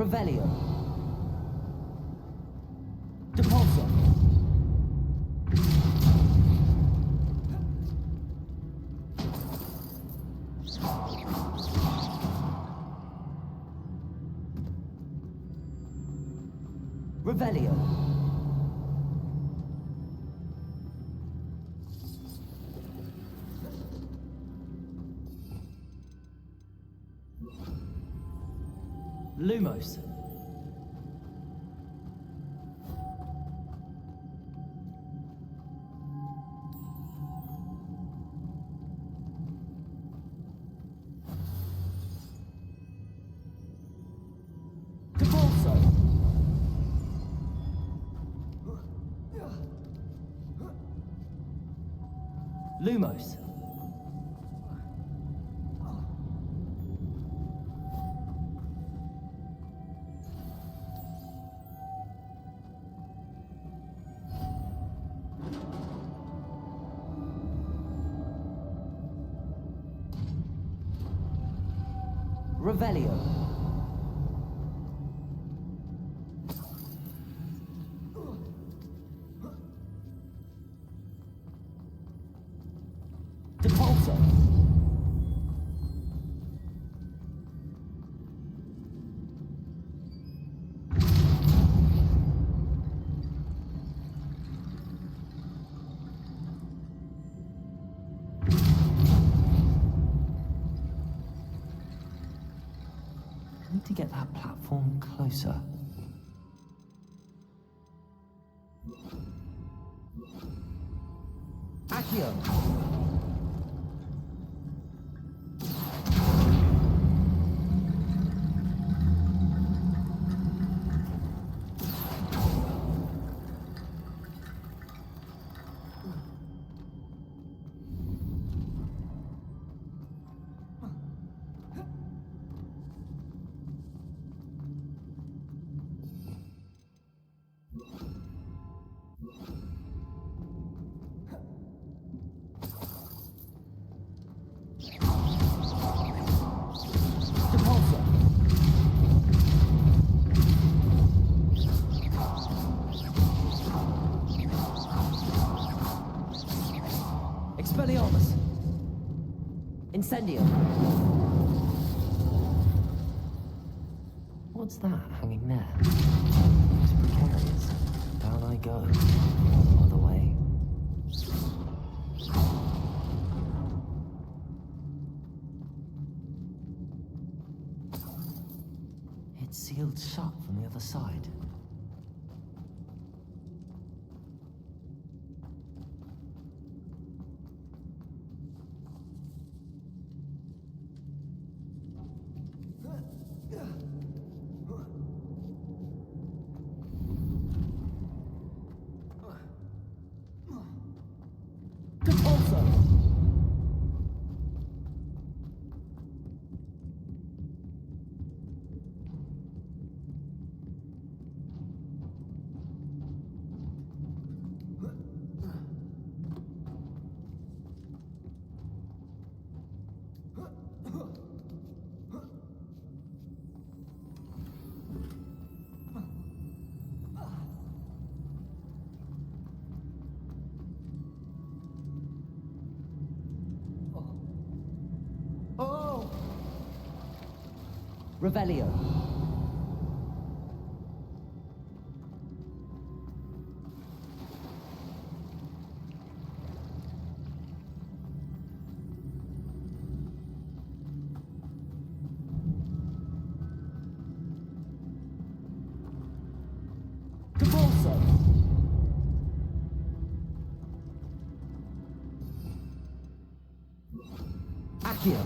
Revelio. Depulso. Revelio. Lumos. Depulso. Lumos. Revelio. Depulso. I need to get that platform closer. Accio. Expelliarmus. Incendio. What's that hanging there? It's precarious. Down I go. No other way. It's sealed shut from the other side. Revelio. Depulso. Accio.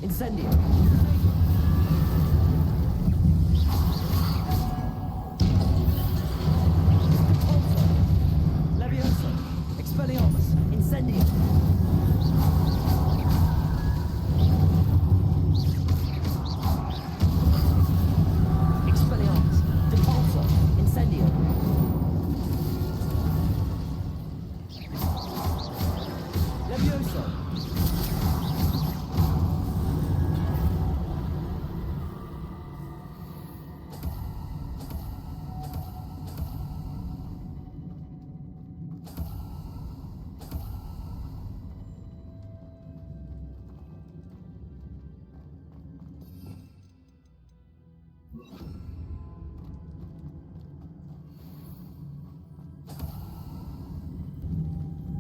Incendio. Levioso. Expelliarmus. Incendio. Expelliarmus. Depulso. Incendio. Levioso.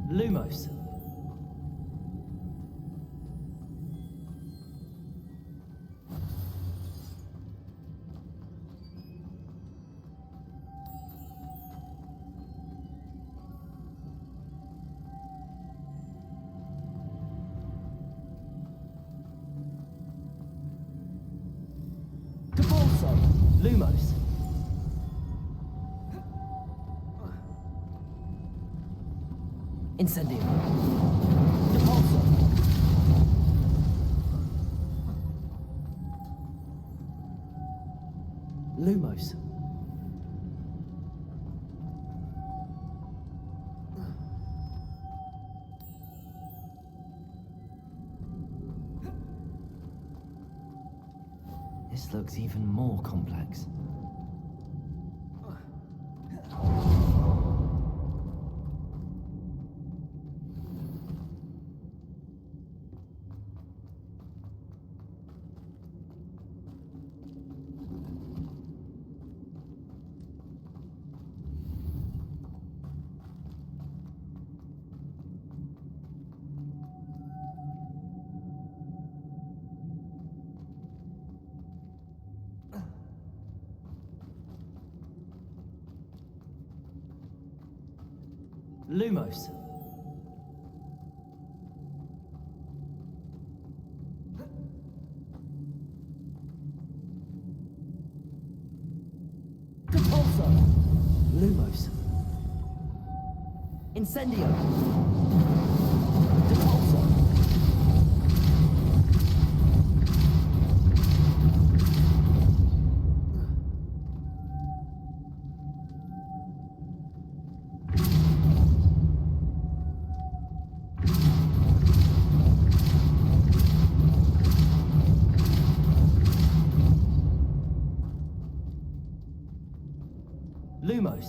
Lumos. Depulso. Lumos. Incendio. Depulso. Lumos. This looks even more complex. Lumos. Depulso. Lumos. Incendio. Depulso. Lumos.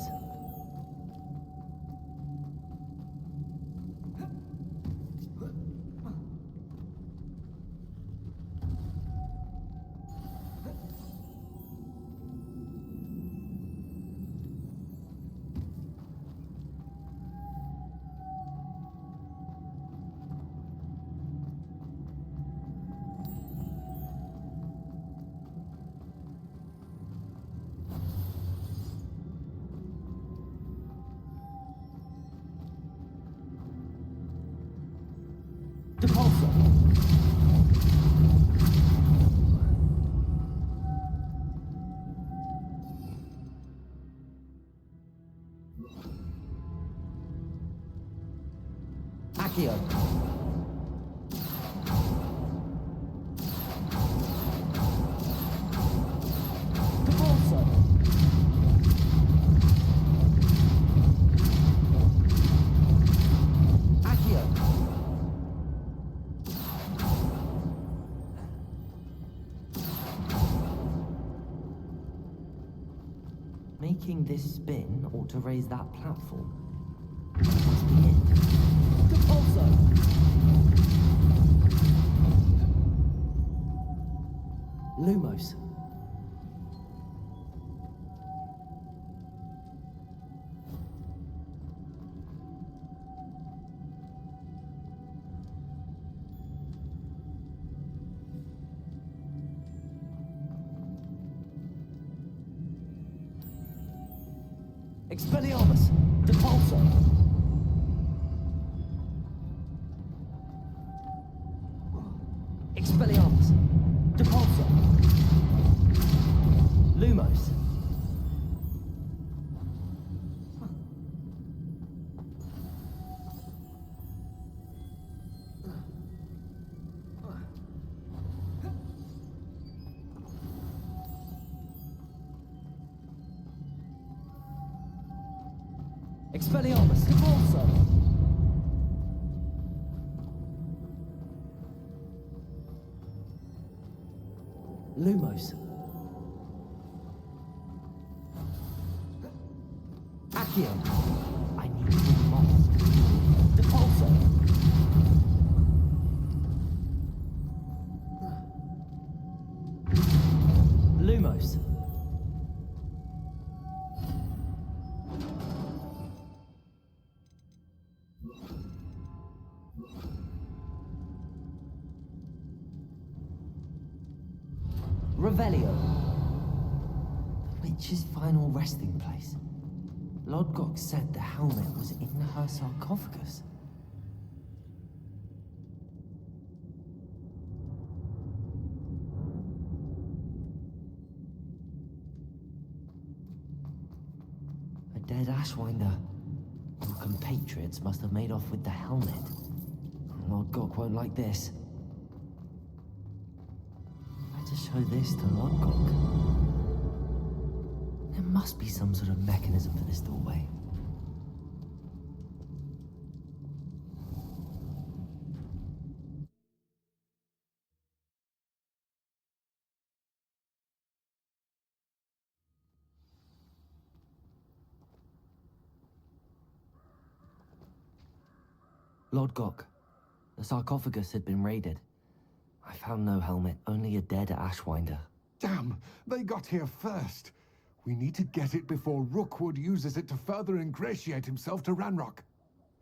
Depulso. Accio. Depulso. Accio. Making this spin ought to raise that platform. That must be it. Depulso! Lumos. Expelliarmus! Depulso! Expelliarmus, Repulsor! Lumos. Accio. I need more moss. Depulso. Lumos. Revelio. The witch's final resting place. Lodgok said the helmet was in her sarcophagus. A dead Ashwinder. Your compatriots must have made off with the helmet. Lodgok won't like this. To show this to Lodgok. There must be some sort of mechanism for this doorway. Lodgok, the sarcophagus had been raided. I found no helmet, only a dead Ashwinder. Damn, they got here first. We need to get it before Rookwood uses it to further ingratiate himself to Ranrock.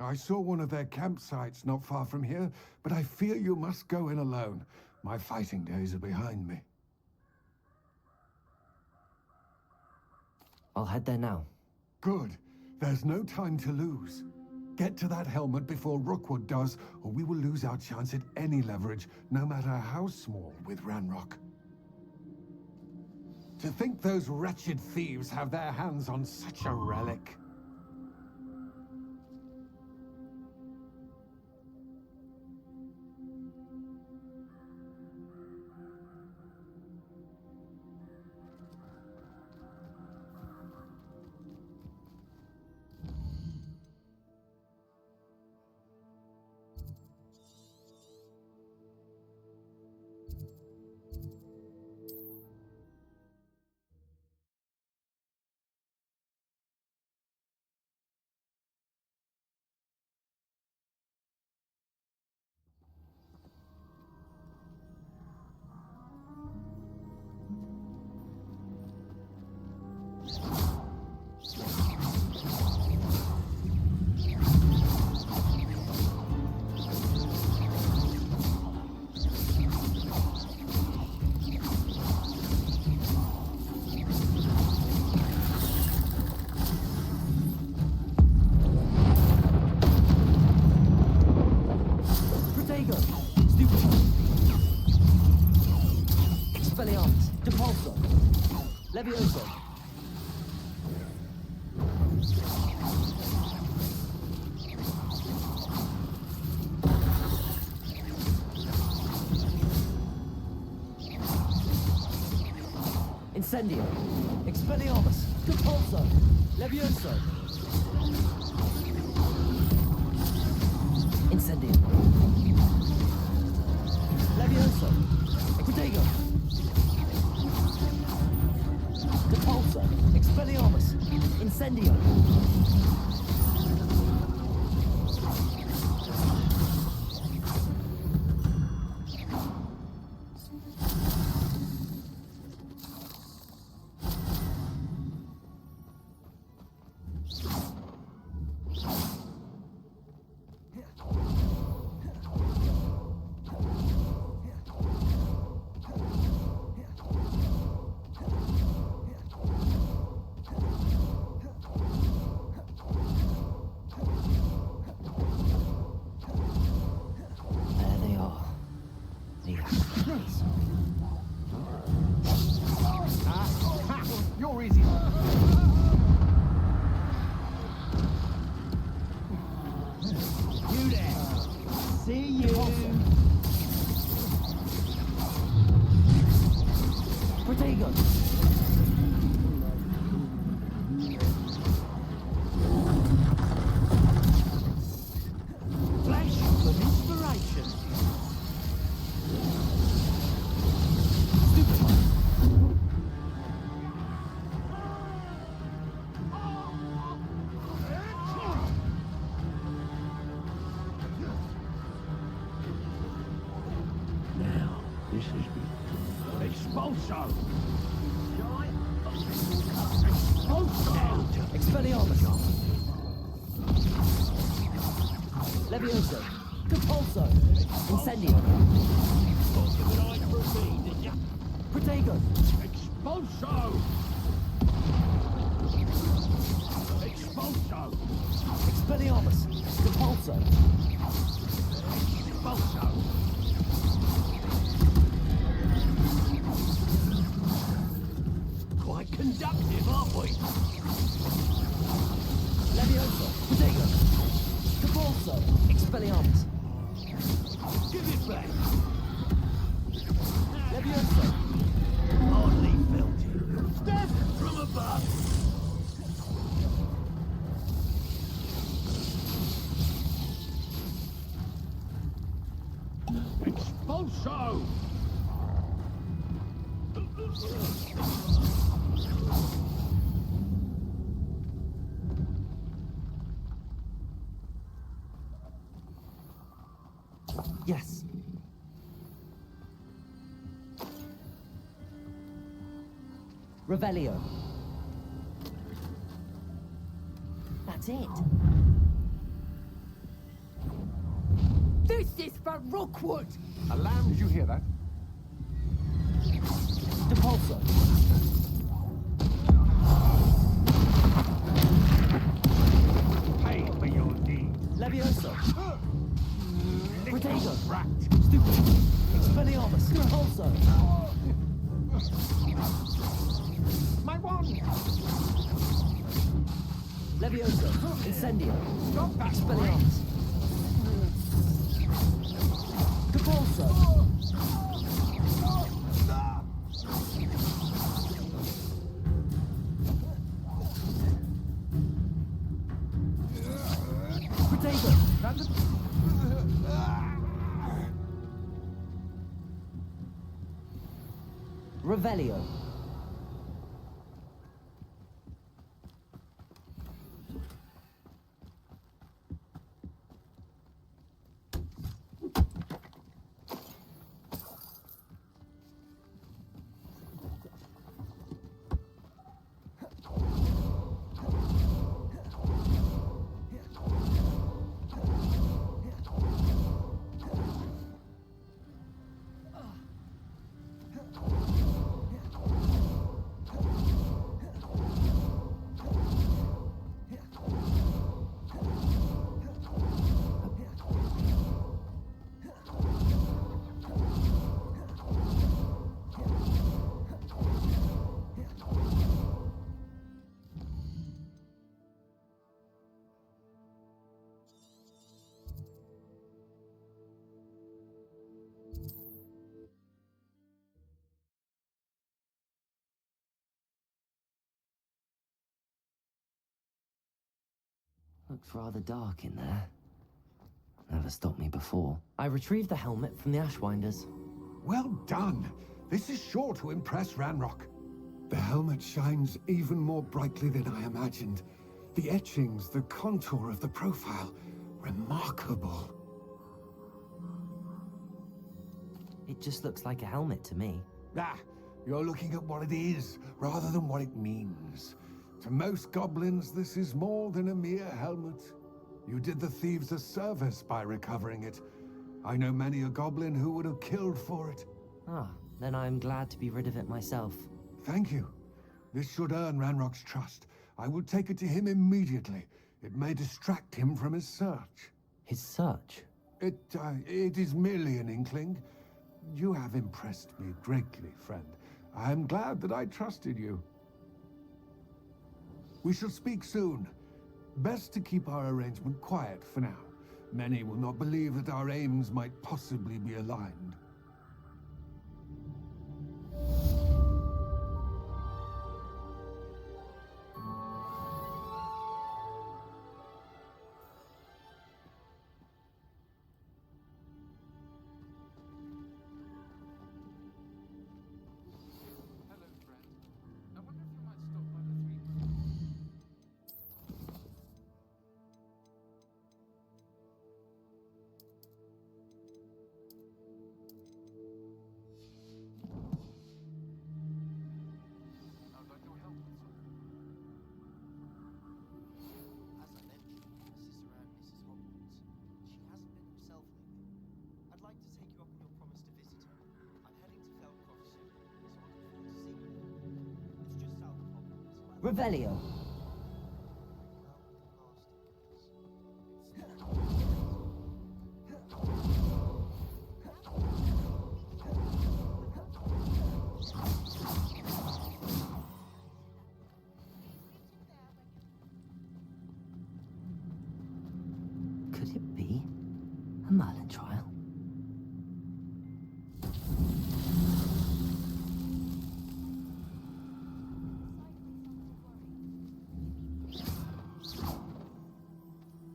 I saw one of their campsites not far from here, but I fear you must go in alone. My fighting days are behind me. I'll head there now. Good. There's no time to lose. Get to that helmet before Rookwood does, or we will lose our chance at any leverage, no matter how small, with Ranrock. To think those wretched thieves have their hands on such a relic. Levioso. Incendio. Expelliarmus. Depulso. Levioso. Incendio. Levioso. Equitego. Depulso. Expelliarmus. Incendio. You're easy. You there. See you. Protego. faces me. Expulso! Expelliarmus! Levioso! Compulso! Incendio! Protego! Expulso! Expulso! Expelliarmus! Compulso! Expulso! Quite conductive, aren't we? Levioso! Protego! Compulso! Expelliarmus! Give it back! Levioso! Hardly felt it. Death from above! Expulso! Yes. Revelio. That's it. This is for Rookwood! A lamb, did you hear that? Depulso. Pay for your deed. Levioso. Protego. Rat. Stupid. Expelliarmus. Compulso. My wand! Levioso. Incendio. Stop that! Expelliarmus. Compulso. Protego. Revelio. Looks rather dark in there. Never stopped me before. I retrieved the helmet from the Ashwinders. Well done! This is sure to impress Ranrock. The helmet shines even more brightly than I imagined. The etchings, the contour of the profile, remarkable. It just looks like a helmet to me. Ah, you're looking at what it is, rather than what it means. To most goblins, this is more than a mere helmet. You did the thieves a service by recovering it. I know many a goblin who would have killed for it. Ah, then I'm glad to be rid of it myself. Thank you. This should earn Ranrock's trust. I will take it to him immediately. It may distract him from his search. His search? It is merely an inkling. You have impressed me greatly, friend. I am glad that I trusted you. We shall speak soon. Best to keep our arrangement quiet for now. Many will not believe that our aims might possibly be aligned. like to take you up on your promise to visit her. I'm heading to Velkoff soon, so I look forward to seeing you there. It's just south of Hogwarts. Revelio. Could it be a Merlin trial?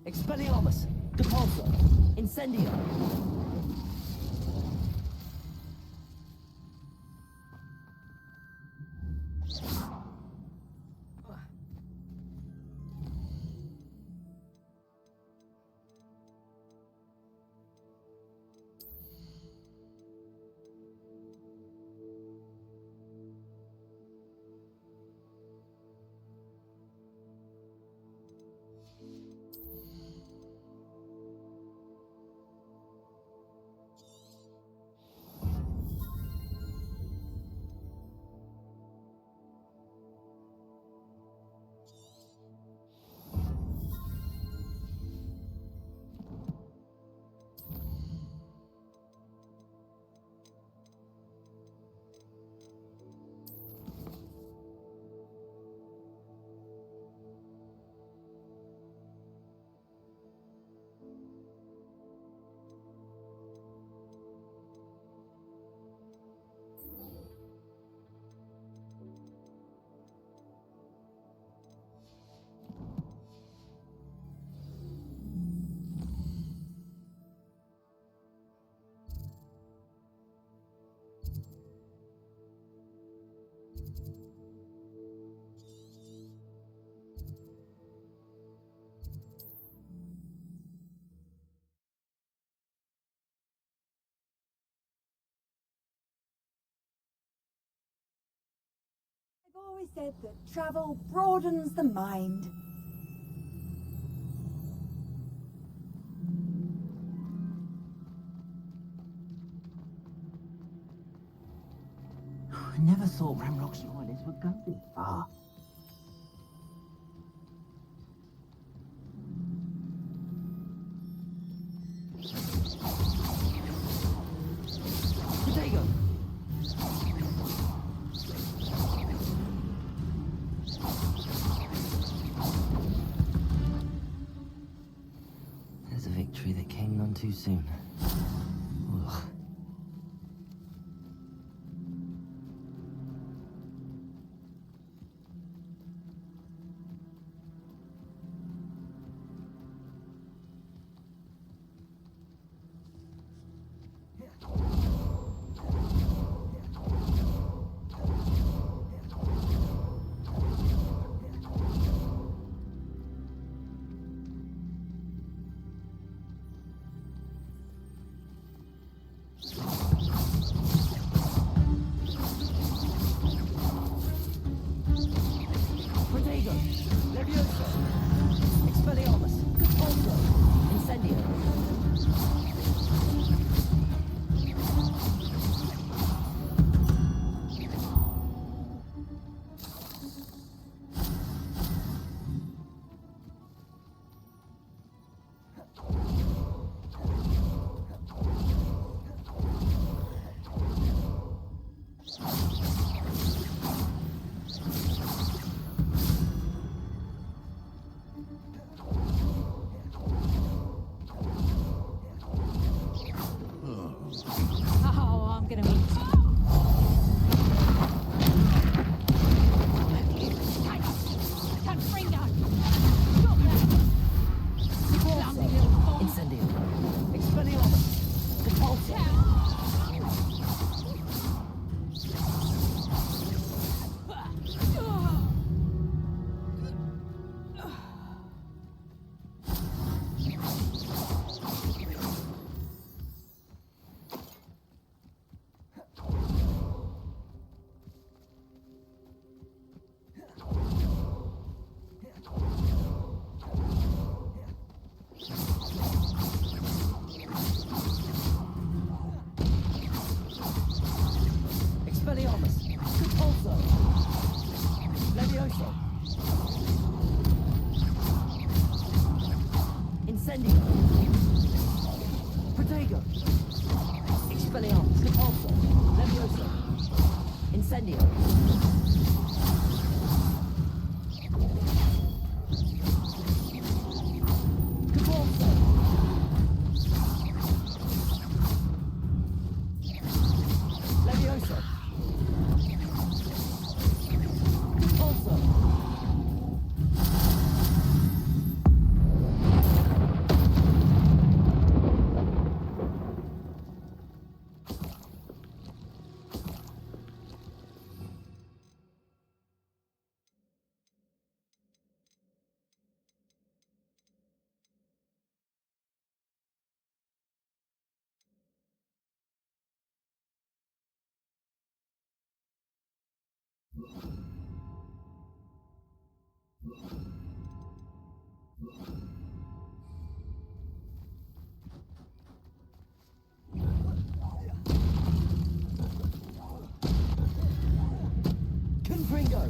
Expelliarmus. Depulso. Incendio. I've always said that travel broadens the mind. I never thought Ramrock's loyalists would go this far. Potato. There's a victory that came none too soon. Ugh. Protego! Expelliarmus! Depulso! Levioso! Incendio! Depulso! Levioso! Depulso! Confringo!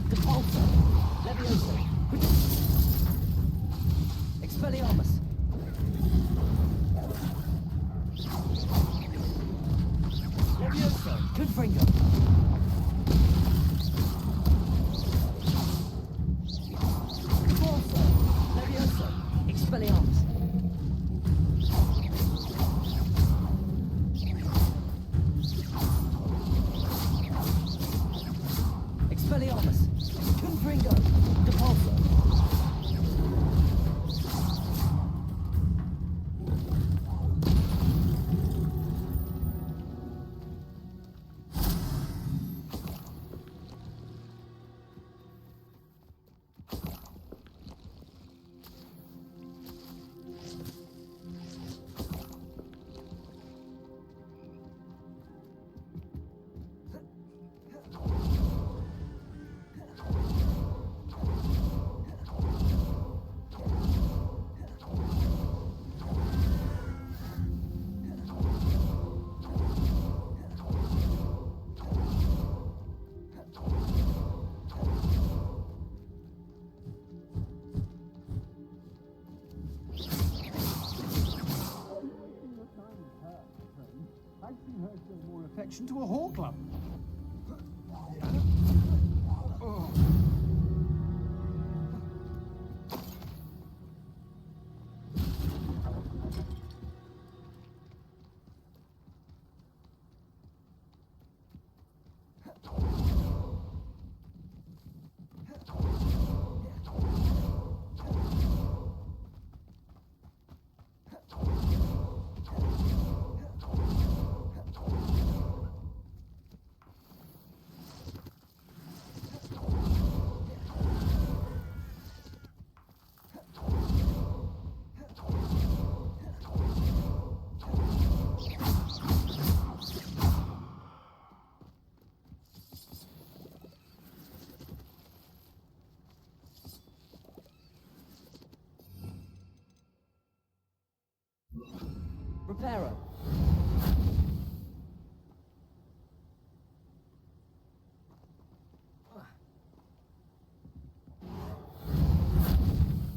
Depulso! Levioso! Expelliarmus! Levioso! Confringo! Depulso! Levioso! Expelliarmus! Expelliarmus! Confringo! Depulso! I've seen her show more affection to a whore club. Oh. Reparo!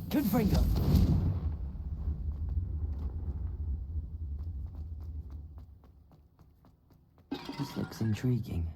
Confringo! This looks intriguing.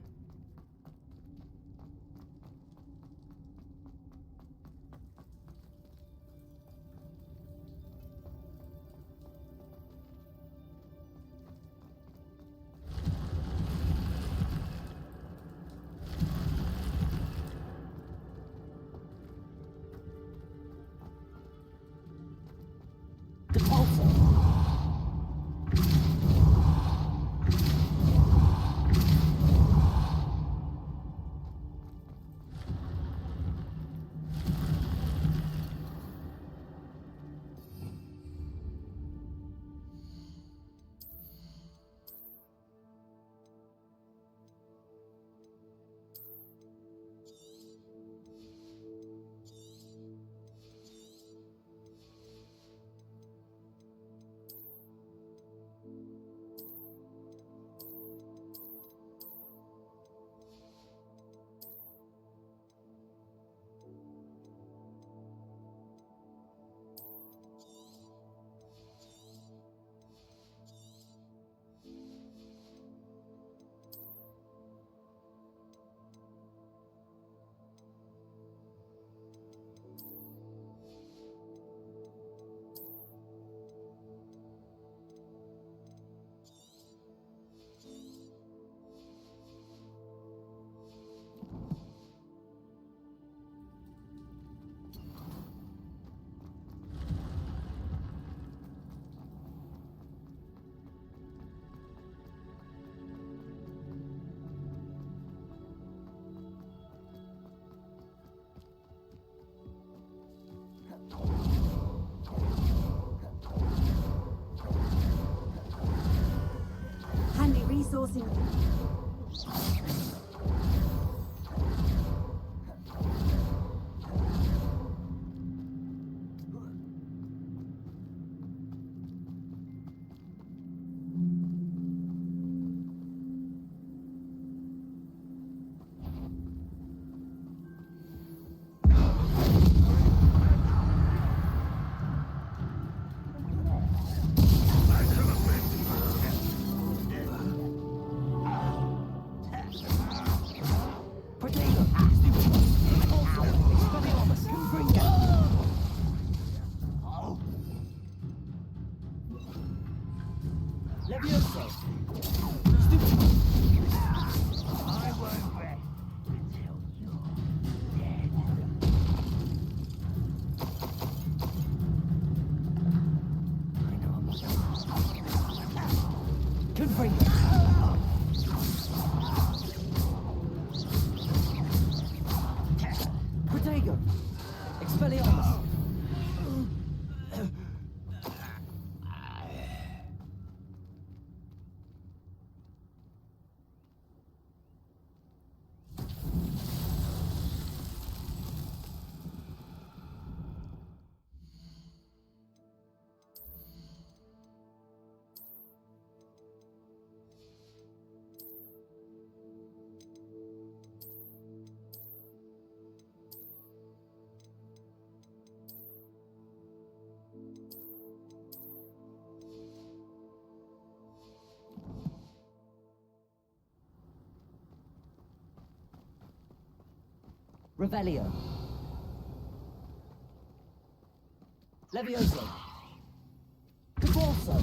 Depulso! sourcing. Revelio. Levioso. Cabalso.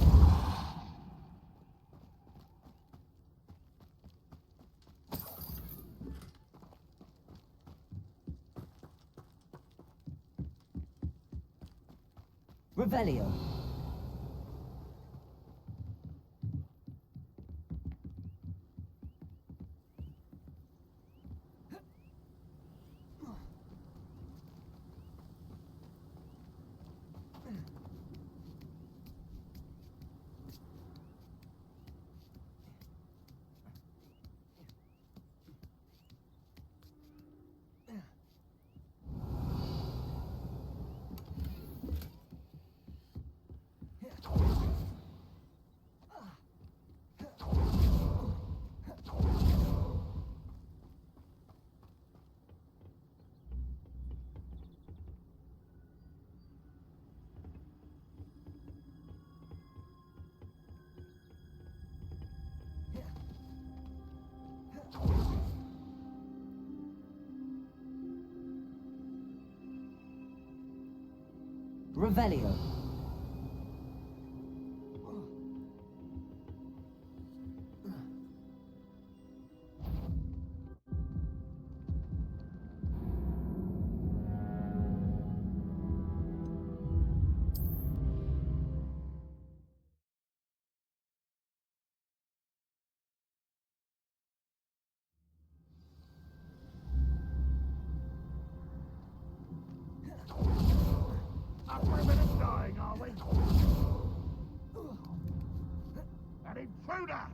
Revelio. Revelio. An intruder!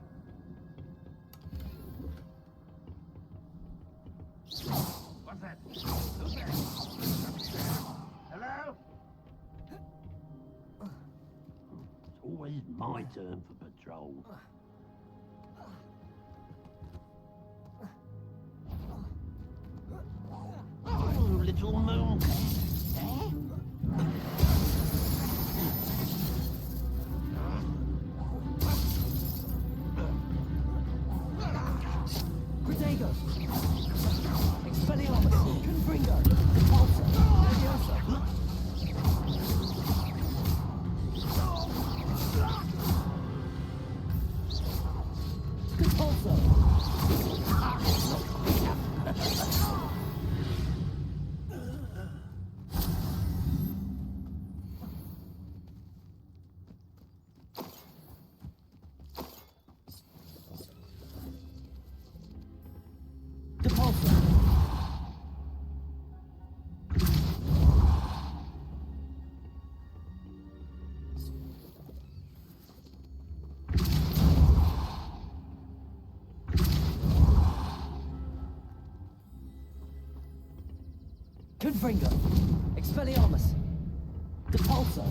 What's that? Who's there? Hello? It's always my turn for patrol. Oh, little moon. Protego. Expelliarmus. Confringo. Repulsor. Levioso. Confringo. Expelliarmus. Depulso.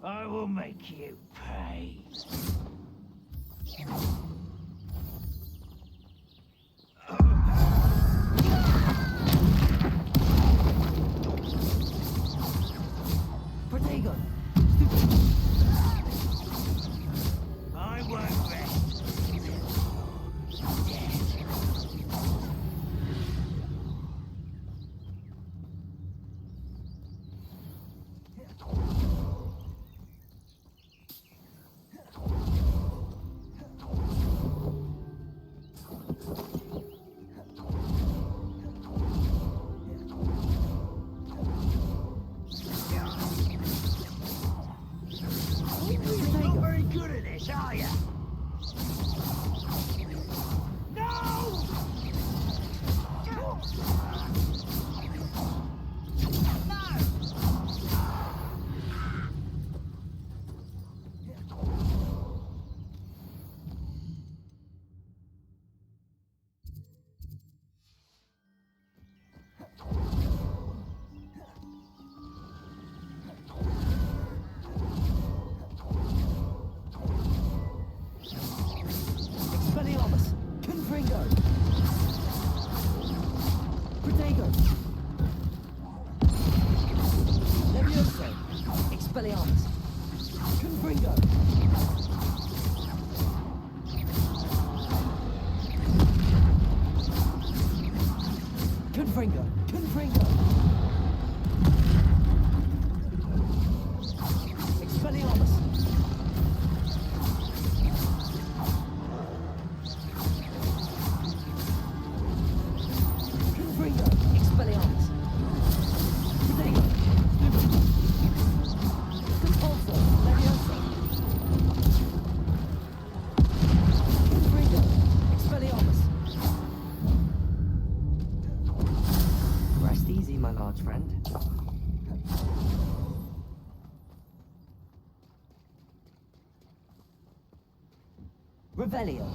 I will make you pay. Protego. I won't rest. Not very good at this, are you? No! Expelliarmus. Confringo. Protego. Levioso. Expelliarmus. Confringo. Confringo. Confringo. Expelliarmus. Confringo. Expelliarmus. Protego. Depulso. Levioso. Confringo. Expelliarmus. Rest easy, my large friend. Revelio.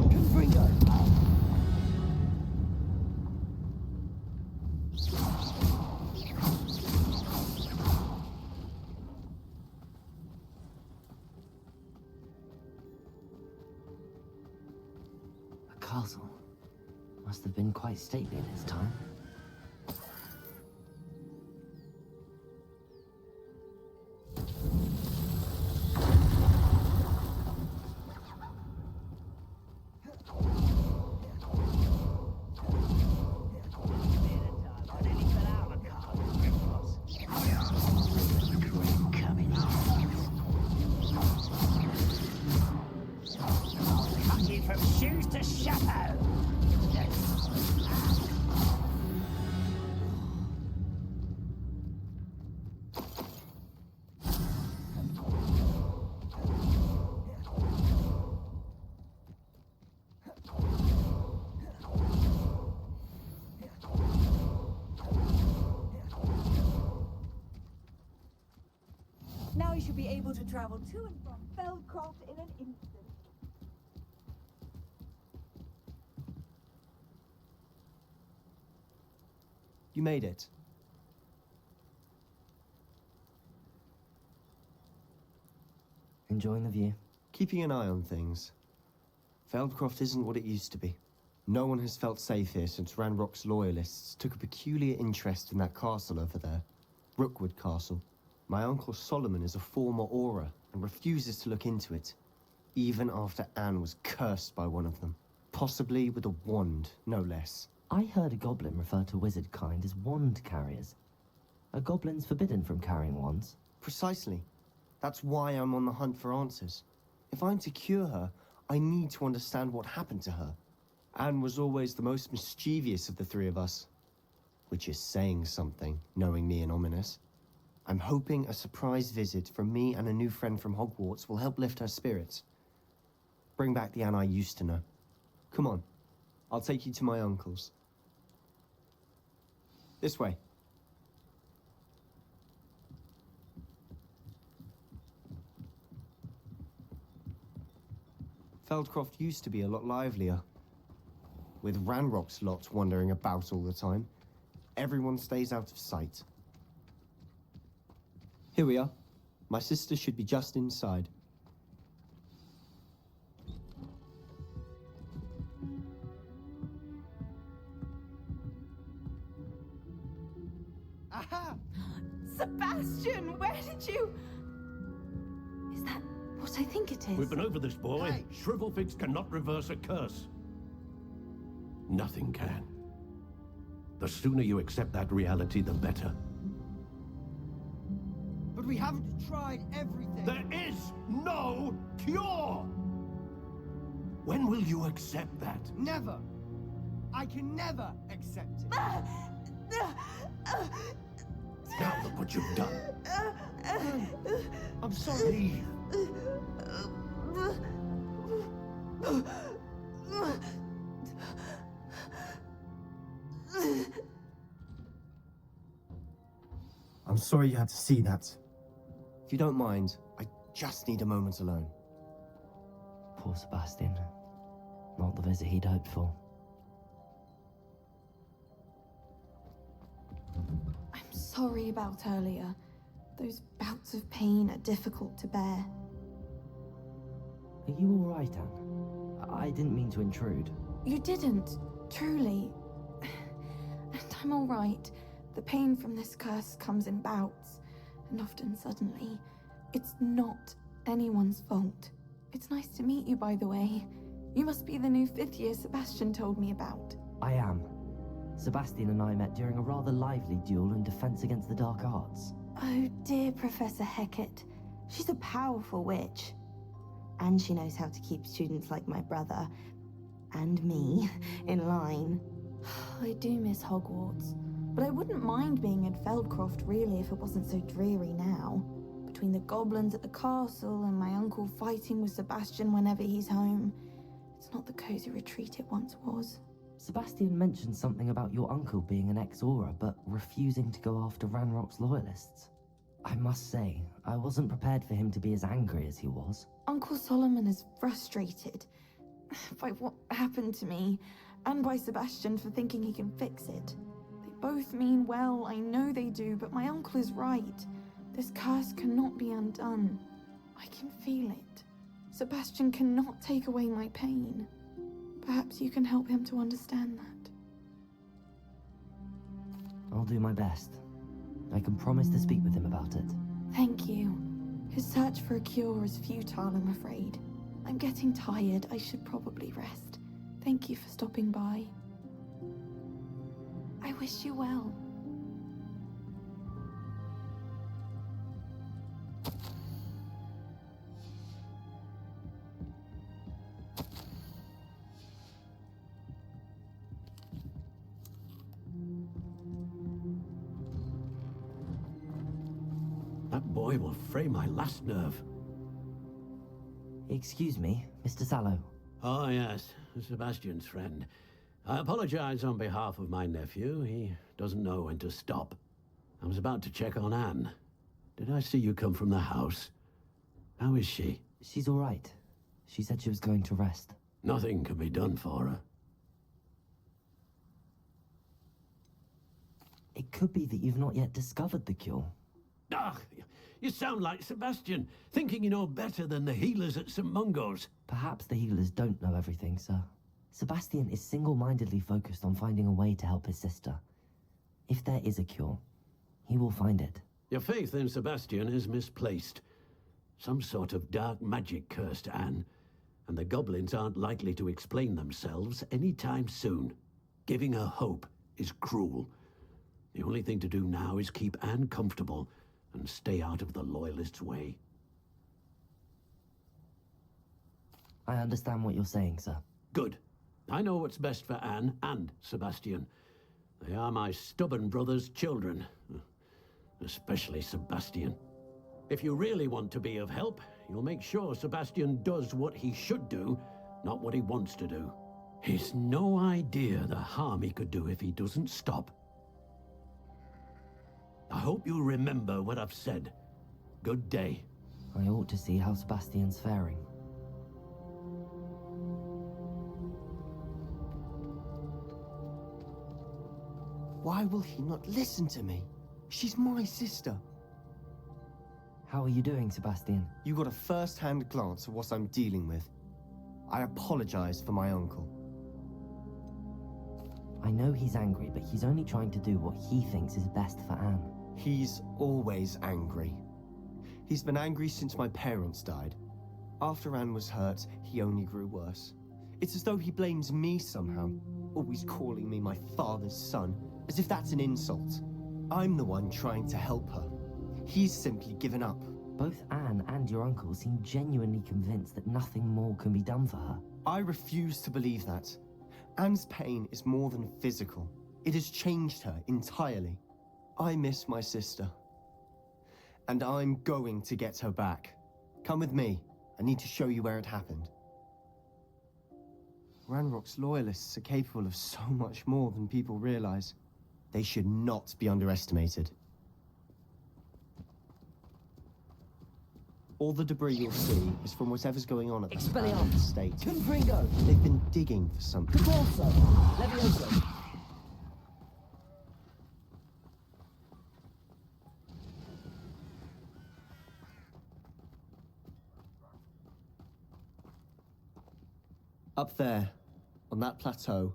Confringo. A castle. Must have been quite stately in its time. Fucking from shoes to chapeau. Now you should be able to travel to and from Feldcroft in an instant. You made it. Enjoying the view? Keeping an eye on things. Feldcroft isn't what it used to be. No one has felt safe here since Ranrock's loyalists took a peculiar interest in that castle over there. Rookwood Castle. My uncle Solomon is a former Auror and refuses to look into it, even after Anne was cursed by one of them. Possibly with a wand, no less. I heard a goblin refer to wizard kind as wand carriers. Are goblins forbidden from carrying wands? Precisely. That's why I'm on the hunt for answers. If I'm to cure her, I need to understand what happened to her. Anne was always the most mischievous of the three of us. Which is saying something, knowing me and Ominous. I'm hoping a surprise visit from me and a new friend from Hogwarts will help lift her spirits. Bring back the Anne I used to know. Come on, I'll take you to my uncle's. This way. Feldcroft used to be a lot livelier. With Ranrock's lot wandering about all the time, everyone stays out of sight. Here we are. My sister should be just inside. Aha! Sebastian, where did you... Is that what I think it is? We've been over this, boy. Hey. Shrivelfigs cannot reverse a curse. Nothing can. The sooner you accept that reality, the better. But we haven't tried everything. There is no cure! When will you accept that? Never. I can never accept it. Now look what you've done. I'm sorry. I'm sorry you had to see that. If you don't mind, I just need a moment alone. Poor Sebastian. Not the visit he'd hoped for. I'm sorry about earlier. Those bouts of pain are difficult to bear. Are you all right, Anne? I didn't mean to intrude. You didn't, truly. And I'm all right. The pain from this curse comes in bouts, and often suddenly. It's not anyone's fault. It's nice to meet you, by the way. You must be the new 5th year Sebastian told me about. I am. Sebastian and I met during a rather lively duel in Defense Against the Dark Arts. Oh, dear Professor Hecat. She's a powerful witch. And she knows how to keep students like my brother, and me, in line. I do miss Hogwarts, but I wouldn't mind being in Feldcroft, really, if it wasn't so dreary now. Between the goblins at the castle and my uncle fighting with Sebastian whenever he's home, it's not the cozy retreat it once was. Sebastian mentioned something about your uncle being an ex-Auror, but refusing to go after Ranrock's loyalists. I must say, I wasn't prepared for him to be as angry as he was. Uncle Solomon is frustrated by what happened to me, and by Sebastian for thinking he can fix it. They both mean well, I know they do, but my uncle is right. This curse cannot be undone. I can feel it. Sebastian cannot take away my pain. Perhaps you can help him to understand that. I'll do my best. I can promise to speak with him about it. Thank you. His search for a cure is futile, I'm afraid. I'm getting tired. I should probably rest. Thank you for stopping by. I wish you well. That boy will fray my last nerve. Excuse me, Mr. Sallow. Oh, yes, Sebastian's friend. I apologize on behalf of my nephew. He doesn't know when to stop. I was about to check on Anne. Did I see you come from the house? How is she? She's all right. She said she was going to rest. Nothing can be done for her. It could be that you've not yet discovered the cure. Ah, You sound like Sebastian, thinking you know better than the healers at St. Mungo's. Perhaps the healers don't know everything, sir. Sebastian is single-mindedly focused on finding a way to help his sister. If there is a cure, he will find it. Your faith in Sebastian is misplaced. Some sort of dark magic cursed Anne, and the goblins aren't likely to explain themselves anytime soon. Giving her hope is cruel. The only thing to do now is keep Anne comfortable and stay out of the Loyalists' way. I understand what you're saying, sir. Good. I know what's best for Anne and Sebastian. They are my stubborn brother's children. Especially Sebastian. If you really want to be of help, you'll make sure Sebastian does what he should do, not what he wants to do. He's no idea the harm he could do if he doesn't stop. I hope you'll remember what I've said. Good day. I ought to see how Sebastian's faring. Why will he not listen to me? She's my sister. How are you doing, Sebastian? You got a first-hand glance at what I'm dealing with. I apologize for my uncle. I know he's angry, but he's only trying to do what he thinks is best for Anne. He's always angry. He's been angry since my parents died. After Anne was hurt, he only grew worse. It's as though he blames me somehow, always calling me my father's son, as if that's an insult. I'm the one trying to help her. He's simply given up. Both Anne and your uncle seem genuinely convinced that nothing more can be done for her. I refuse to believe that. Anne's pain is more than physical. It has changed her entirely. I miss my sister. And I'm going to get her back. Come with me. I need to show you where it happened. Ranrock's Loyalists are capable of so much more than people realize. They should not be underestimated. All the debris you'll see is from whatever's going on at the estate. Confringo! They've been digging for something. Corso! Levioso! Up there, on that plateau,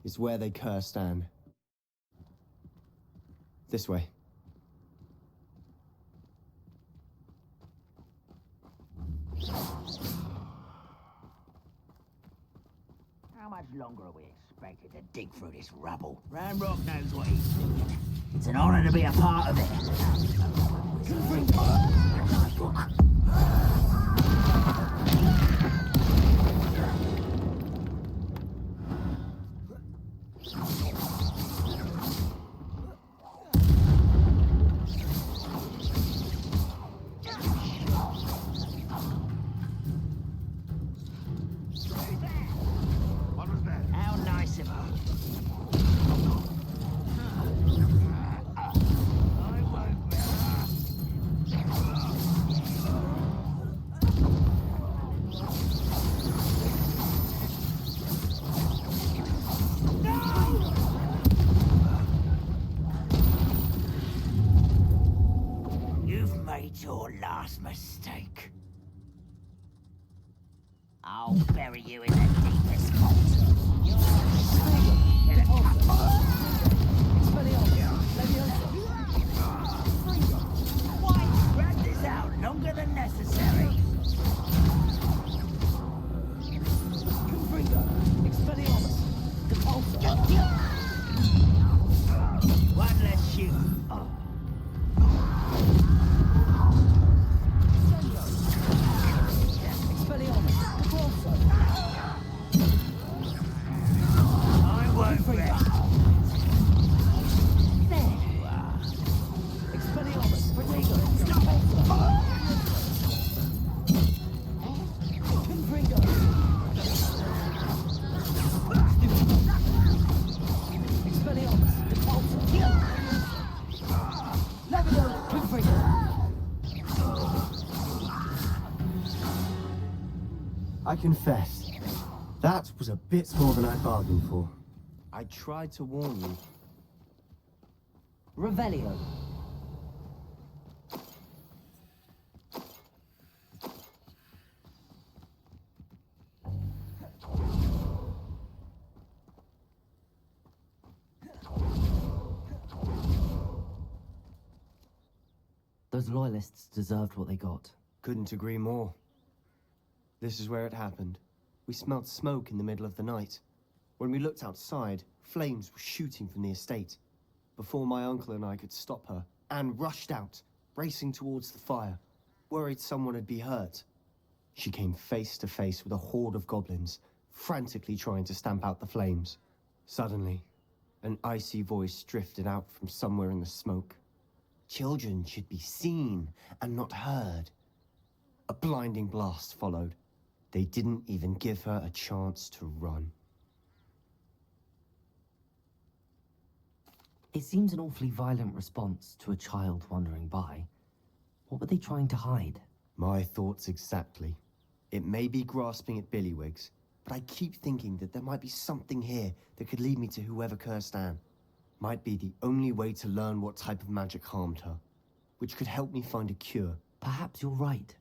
is where they cursed Anne. This way. How much longer are we expected to dig through this rubble? Ranrock knows what he's doing. It's an honor to be a part of it. How nice of her. You've made your last mistake. I'll bury you in the deepest vault. Why drag this out longer than necessary? One less shoot. I won't rest. There you are. Expelliarmus, Protego, Confringo. Expelliarmus, Depulso. Levio, Confringo. I confess, that was a bit more than I bargained for. I tried to warn you. Revelio. Those loyalists deserved what they got. Couldn't agree more. This is where it happened. We smelled smoke in the middle of the night. When we looked outside, flames were shooting from the estate. Before my uncle and I could stop her, Anne rushed out, racing towards the fire, worried someone would be hurt. She came face to face with a horde of goblins, frantically trying to stamp out the flames. Suddenly, an icy voice drifted out from somewhere in the smoke. Children should be seen and not heard. A blinding blast followed. They didn't even give her a chance to run. It seems an awfully violent response to a child wandering by. What were they trying to hide? My thoughts exactly. It may be grasping at Billywigs, but I keep thinking that there might be something here that could lead me to whoever cursed Anne. Might be the only way to learn what type of magic harmed her, which could help me find a cure. Perhaps you're right.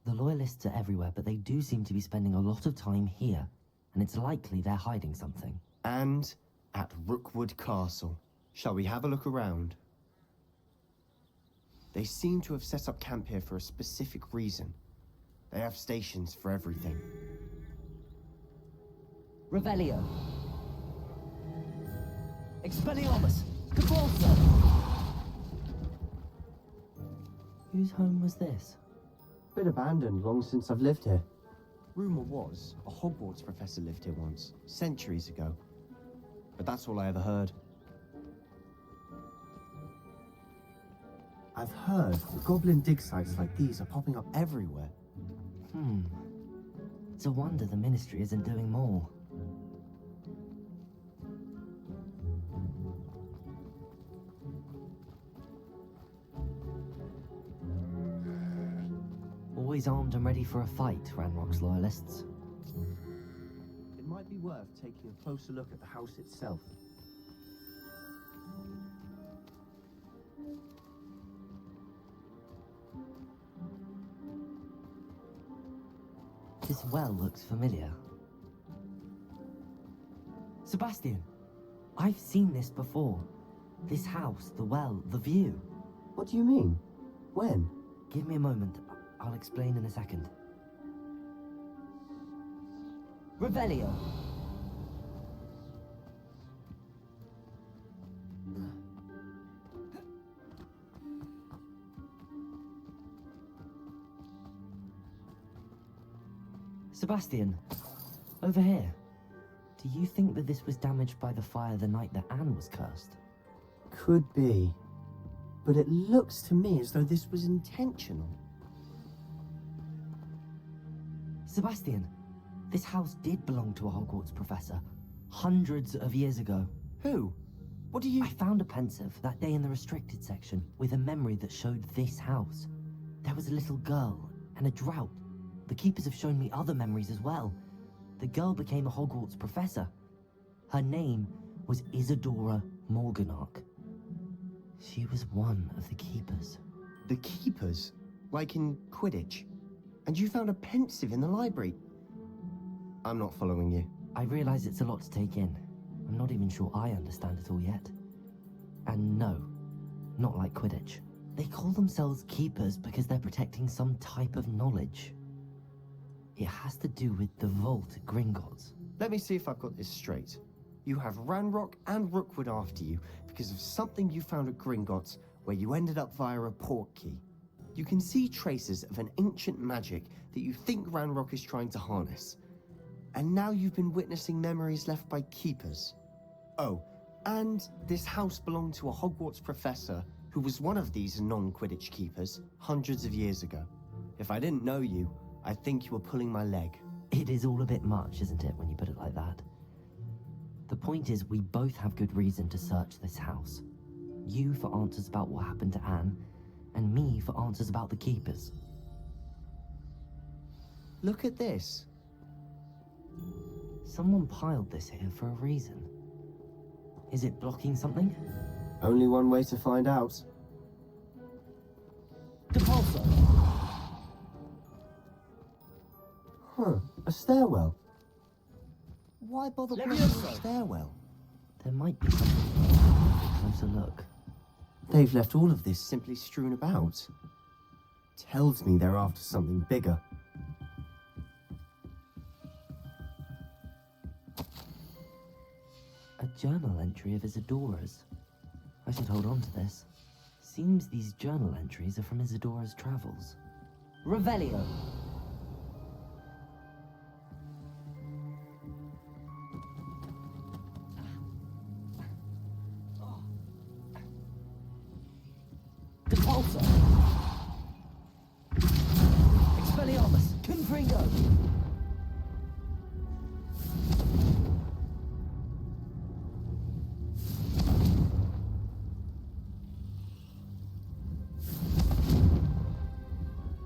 The Loyalists are everywhere, but they do seem to be spending a lot of time here, and it's likely they're hiding something. And at Rookwood Castle. Shall we have a look around? They seem to have set up camp here for a specific reason. They have stations for everything. Revelio. Expelliarmus. Convulso. Whose home was this? Been abandoned long since I've lived here. Rumor was a Hogwarts professor lived here once, centuries ago. But that's all I ever heard. I've heard goblin dig sites like these are popping up everywhere. It's a wonder the Ministry isn't doing more. Always armed and ready for a fight, Ranrock's loyalists. It might be worth taking a closer look at the house itself. This well looks familiar. Sebastian, I've seen this before. This house, the well, the view. What do you mean? When? Give me a moment. I'll explain in a second. Revelio. Sebastian, over here. Do you think that this was damaged by the fire the night that Anne was cursed? Could be. But it looks to me as though this was intentional. Sebastian, this house did belong to a Hogwarts professor. Hundreds of years ago. Who? What do you... I found a pensive that day in the restricted section with a memory that showed this house. There was a little girl and a drought. The keepers have shown me other memories as well. The girl became a Hogwarts professor. Her name was Isadora Morganach. She was one of the keepers. The keepers? Like in Quidditch? And you found a pensive in the library? I'm not following you. I realize it's a lot to take in. I'm not even sure I understand it all yet. And no, not like Quidditch. They call themselves keepers because they're protecting some type of knowledge. It has to do with the vault at Gringotts. Let me see if I've got this straight. You have Ranrock and Rookwood after you because of something you found at Gringotts where you ended up via a portkey. You can see traces of an ancient magic that you think Ranrock is trying to harness. And now you've been witnessing memories left by keepers. Oh, and this house belonged to a Hogwarts professor who was one of these non-Quidditch keepers hundreds of years ago. If I didn't know you, I think you were pulling my leg. It is all a bit much, isn't it, when you put it like that? The point is, we both have good reason to search this house. You for answers about what happened to Anne, and me for answers about the keepers. Look at this. Someone piled this here for a reason. Is it blocking something? Only one way to find out. Compulso. Huh, a stairwell. Why bother putting a stairwell? There might be something. A closer look. They've left all of this simply strewn about. Tells me they're after something bigger. A journal entry of Isadora's. I should hold on to this. Seems these journal entries are from Isadora's travels. Revelio. Depulso. Expelliarmus. Confringo.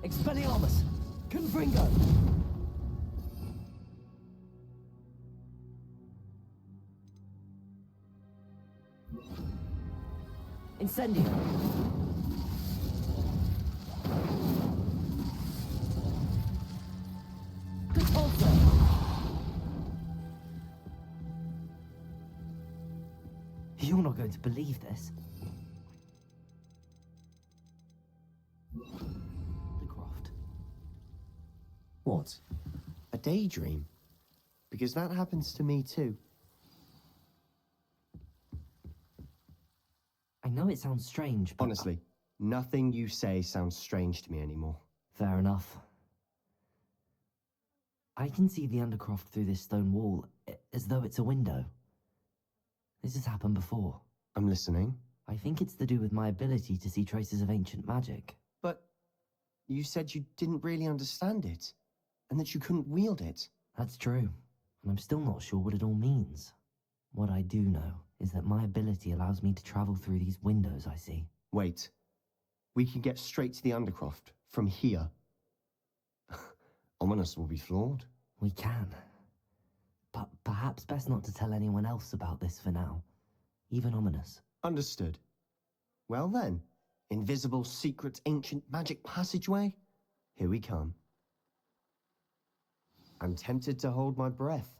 Expelliarmus. Confringo. Incendio. Depulso. You're not going to believe this. What? A daydream? Because that happens to me too. I know it sounds strange, but... Honestly, nothing you say sounds strange to me anymore. Fair enough. I can see the Undercroft through this stone wall, as though it's a window. This has happened before. I'm listening. I think it's to do with my ability to see traces of ancient magic. But you said you didn't really understand it, and that you couldn't wield it. That's true, and I'm still not sure what it all means. What I do know is that my ability allows me to travel through these windows I see. Wait. We can get straight to the Undercroft from here. Ominous will be flawed. We can. But perhaps best not to tell anyone else about this for now. Even Ominous. Understood. Well then, invisible, secret, ancient magic passageway? Here we come. I'm tempted to hold my breath.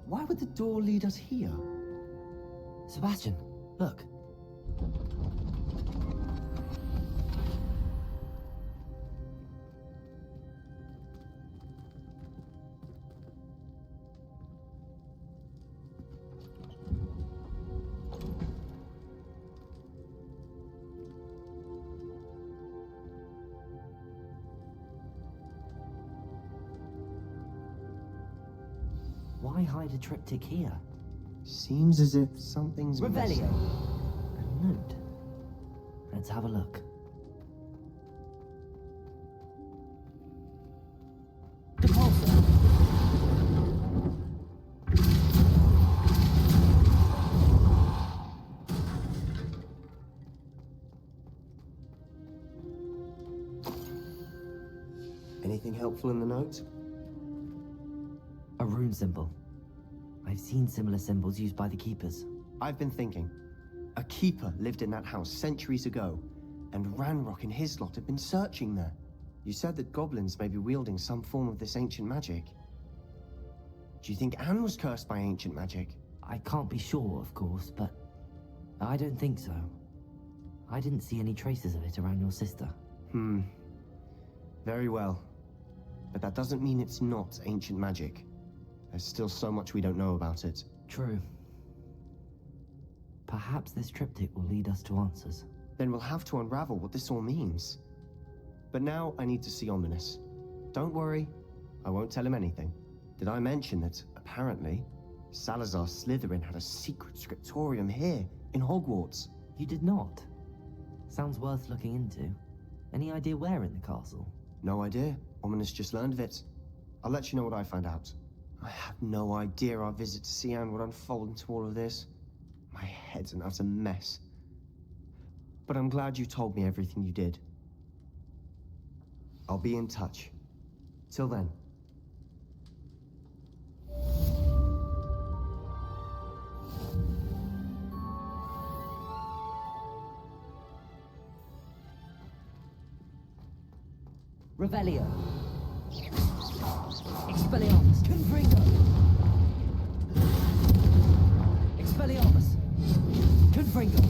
Why would the door lead us here? Sebastian, look. Why hide a triptych here? Seems as if something's Revelio. missing. A note. Let's have a look. Depulso. Anything helpful in the note? A rune symbol. I've seen similar symbols used by the keepers. I've been thinking. A keeper lived in that house centuries ago, and Ranrock and his lot have been searching there. You said that goblins may be wielding some form of this ancient magic. Do you think Anne was cursed by ancient magic? I can't be sure, of course, but I don't think so. I didn't see any traces of it around your sister. Very well. But that doesn't mean it's not ancient magic. There's still so much we don't know about it. True. Perhaps this triptych will lead us to answers. Then we'll have to unravel what this all means. But now I need to see Ominous. Don't worry, I won't tell him anything. Did I mention that, apparently, Salazar Slytherin had a secret scriptorium here, in Hogwarts? You did not? Sounds worth looking into. Any idea where in the castle? No idea. Ominous just learned of it. I'll let you know what I find out. I had no idea our visit to Cian would unfold into all of this. My head's an utter mess. But I'm glad you told me everything you did. I'll be in touch. Till then. Revelio. Expelliarmus. Confringo. Expelliarmus. Confringo.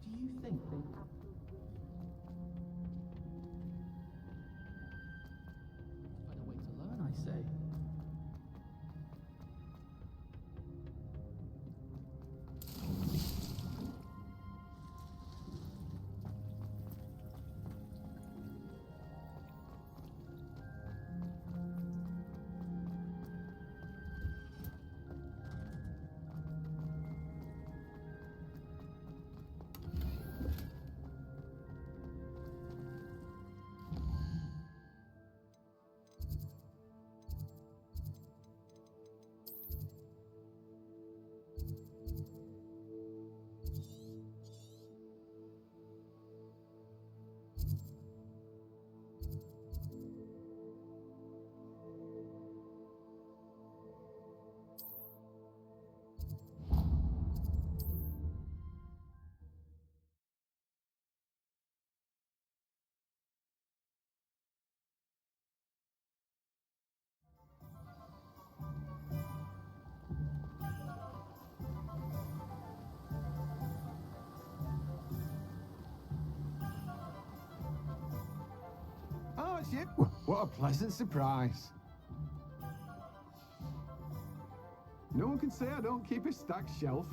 Do you think they... Find a way to learn, I say. Oh, it's you. What a pleasant surprise. No one can say I don't keep a stacked shelf.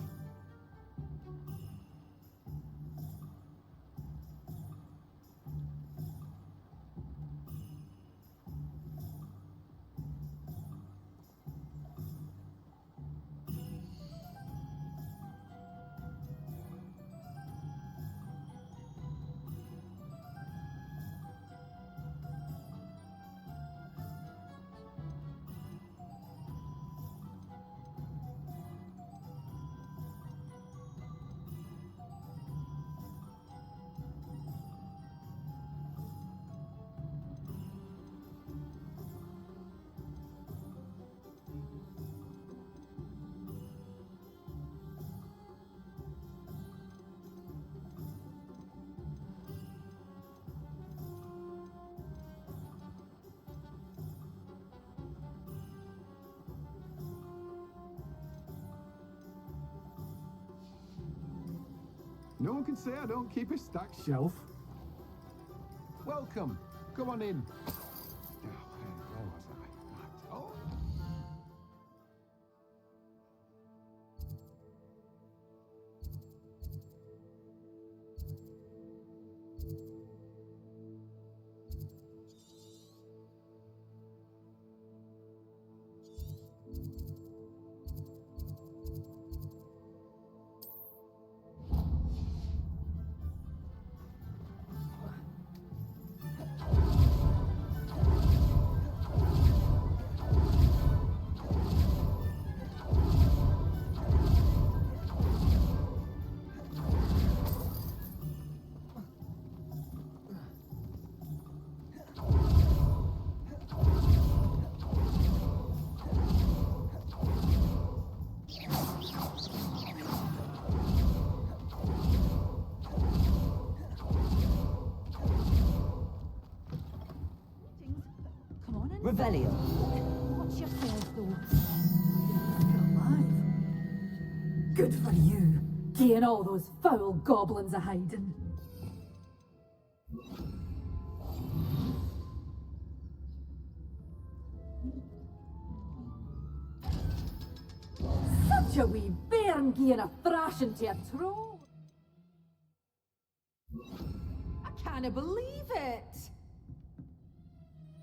No one can say I don't keep a stacked shelf. Welcome. Come on in. Where was I? Right. Oh. Revelio. Watch yourselves, though. Alive. Good for you. Getting all those foul goblins a hiding. Such a wee bairn gieing a thrashing to a troll. I can't believe it.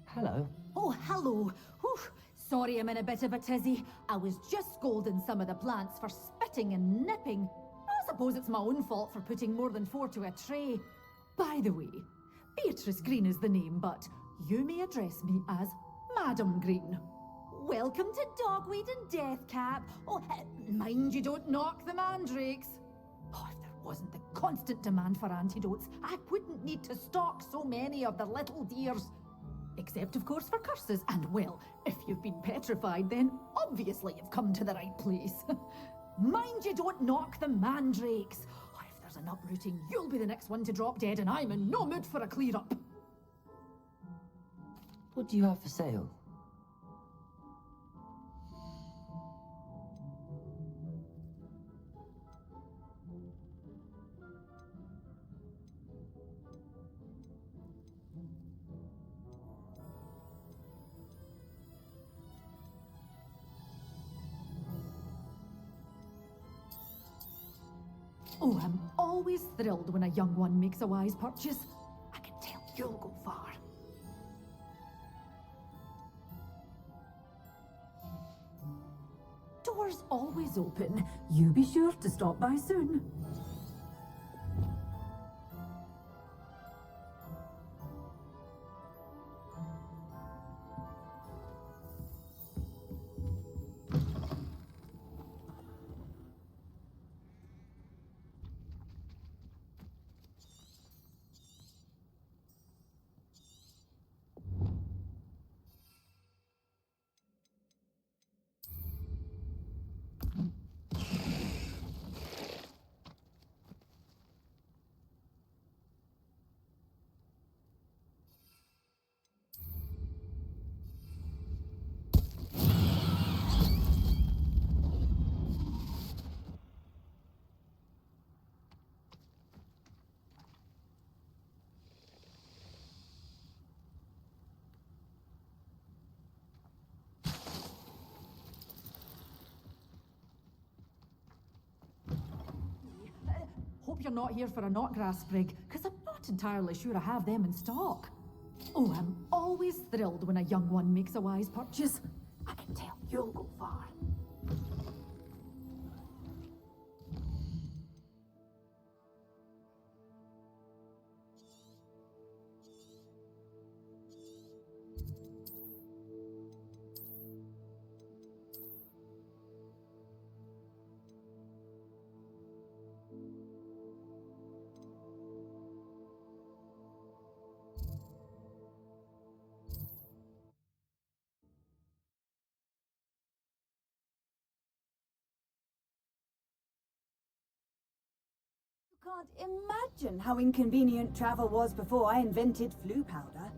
Hello. Oh, hello. Whew. Sorry I'm in a bit of a tizzy. I was just scolding some of the plants for spitting and nipping. I suppose it's my own fault for putting more than 4 to a tray. By the way, Beatrice Green is the name, but you may address me as Madam Green. Welcome to Dogweed and Deathcap. Oh, mind you don't knock the mandrakes. Oh, if there wasn't the constant demand for antidotes, I wouldn't need to stock so many of the little dears. Except, of course, for curses. And, well, if you've been petrified, then obviously you've come to the right place. Mind you don't knock the mandrakes. Oh, if there's an uprooting, you'll be the next one to drop dead, and I'm in no mood for a clear-up. What do you have for sale? Oh, I'm always thrilled when a young one makes a wise purchase. I can tell you'll go far. Doors always open. You be sure to stop by soon. Hope you're not here for a knotgrass sprig, because I'm not entirely sure I have them in stock. Oh, I'm always thrilled when a young one makes a wise purchase. I can tell you'll go far. Can't imagine how inconvenient travel was before I invented flu powder.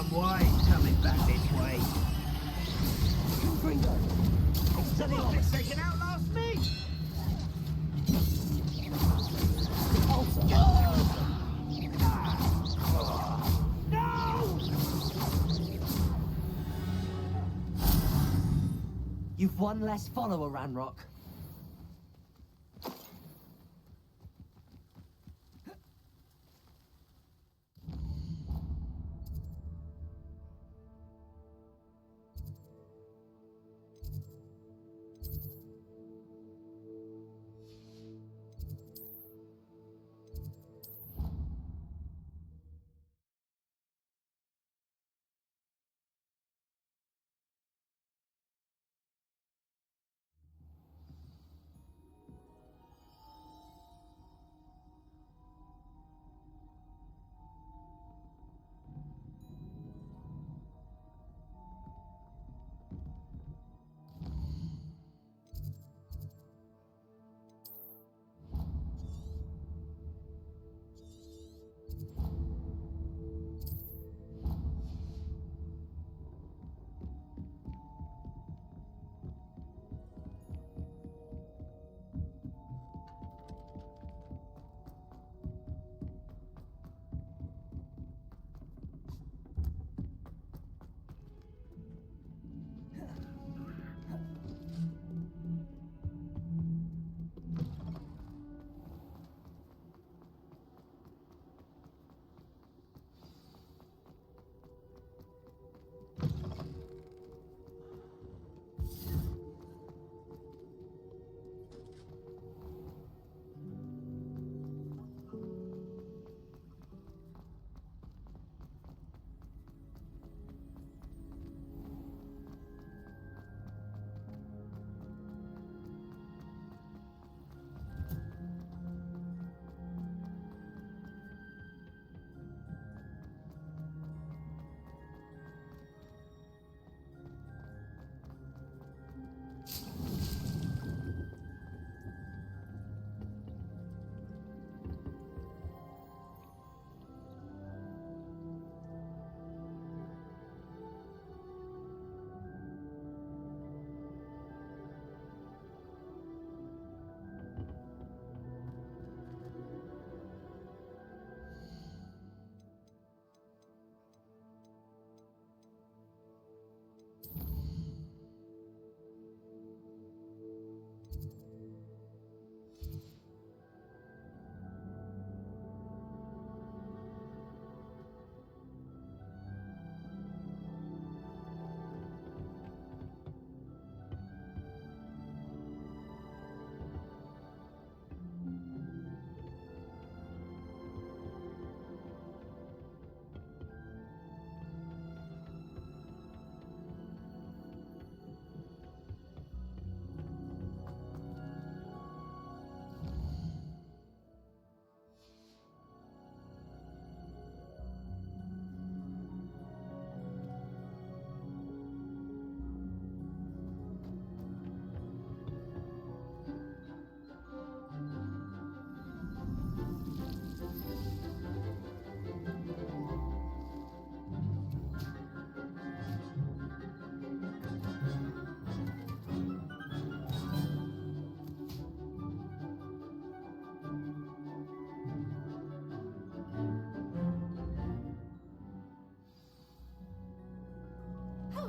Some wine coming back this way. Confringo! Expelliarmus! They can outlast me! Repulsor! No! You've one less follower, Ranrock.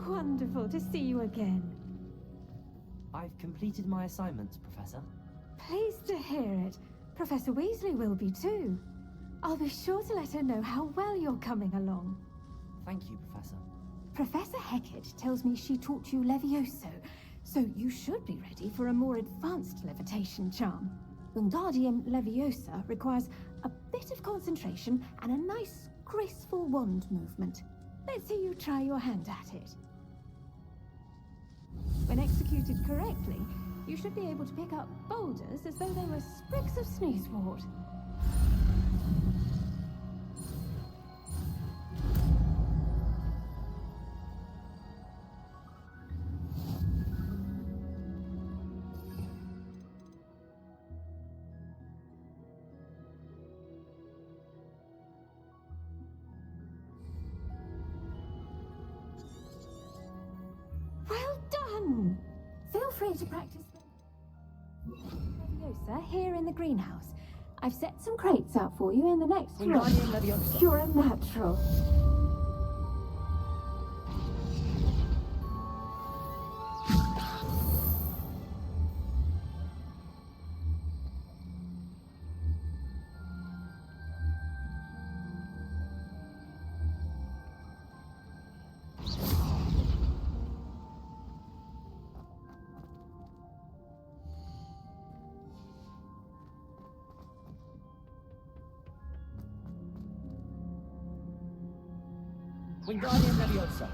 Wonderful to see you again. I've completed my assignments, Professor. Pleased to hear it. Professor Weasley will be too. I'll be sure to let her know how well you're coming along. Thank you, Professor. Professor Hecat tells me she taught you Levioso, so you should be ready for a more advanced levitation charm. Wingardium Leviosa requires a bit of concentration and a nice, graceful wand movement. Let's see you try your hand at it. When executed correctly, you should be able to pick up boulders as though they were sprigs of sneezewort. free to practice. Leviosa, here in the greenhouse. I've set some crates out for you in the next room. Wingardium Leviosa. You're a natural. Wingardium Leviosa.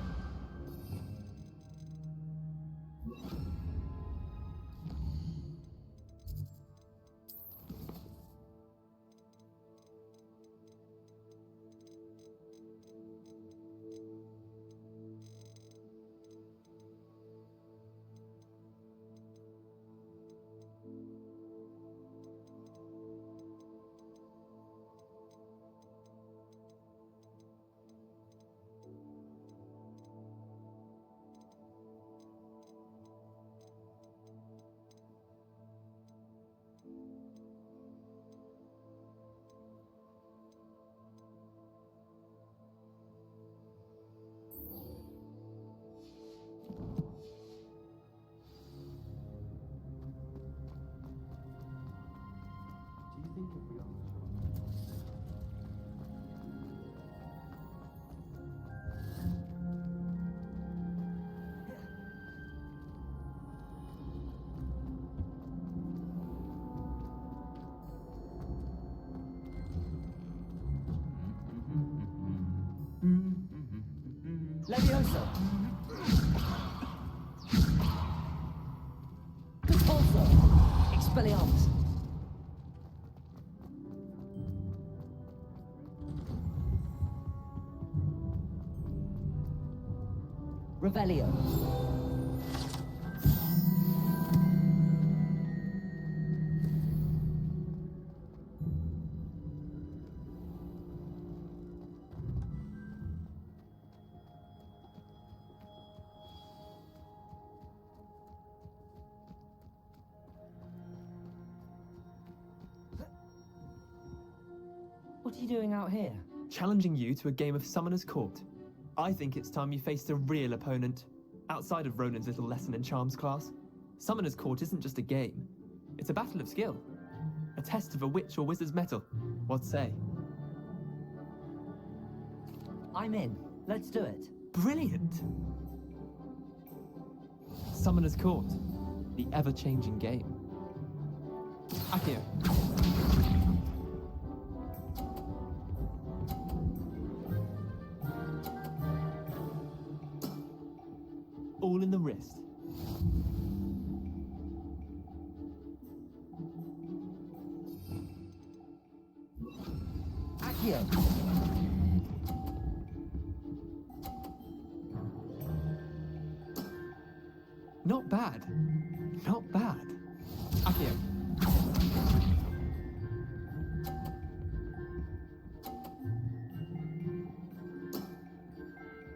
Leviosa. Compulso. Expelliarmus. Revelio. What are you doing out here? Challenging you to a game of Summoner's Court. I think it's time you faced a real opponent, outside of Ronan's little lesson in charms class. Summoner's Court isn't just a game. It's a battle of skill. A test of a witch or wizard's mettle. What say? I'm in. Let's do it. Brilliant! Summoner's Court. The ever-changing game. Akio. All in the wrist. Accio. Not bad. Not bad. Akio.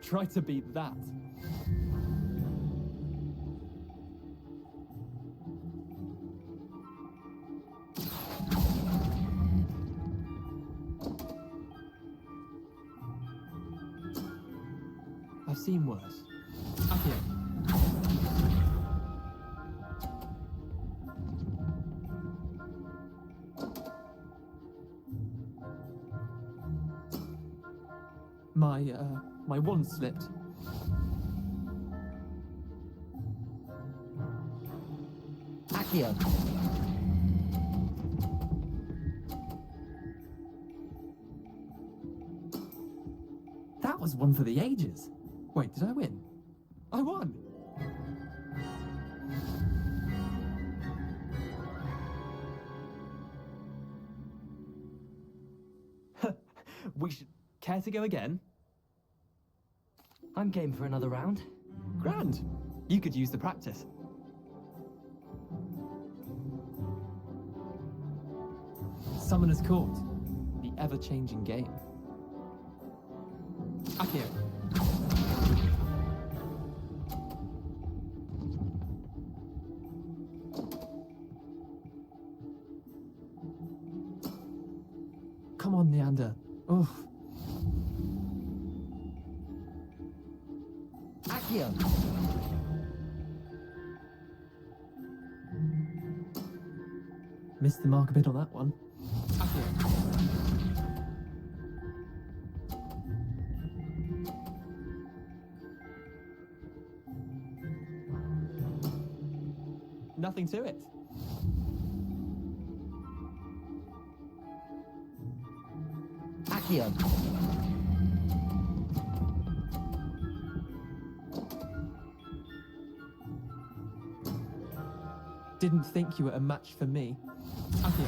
Try to beat that. I've seen worse. Akio. My wand slipped. Accio. That was one for the ages. Wait, did I win? I won! We should... Care to go again? I'm game for another round. Grand. You could use the practice. Summoner's Court. The ever-changing game. Akio. Accio! Missed the mark a bit on that one. Nothing to it. Accio! Didn't think you were a match for me. Accio.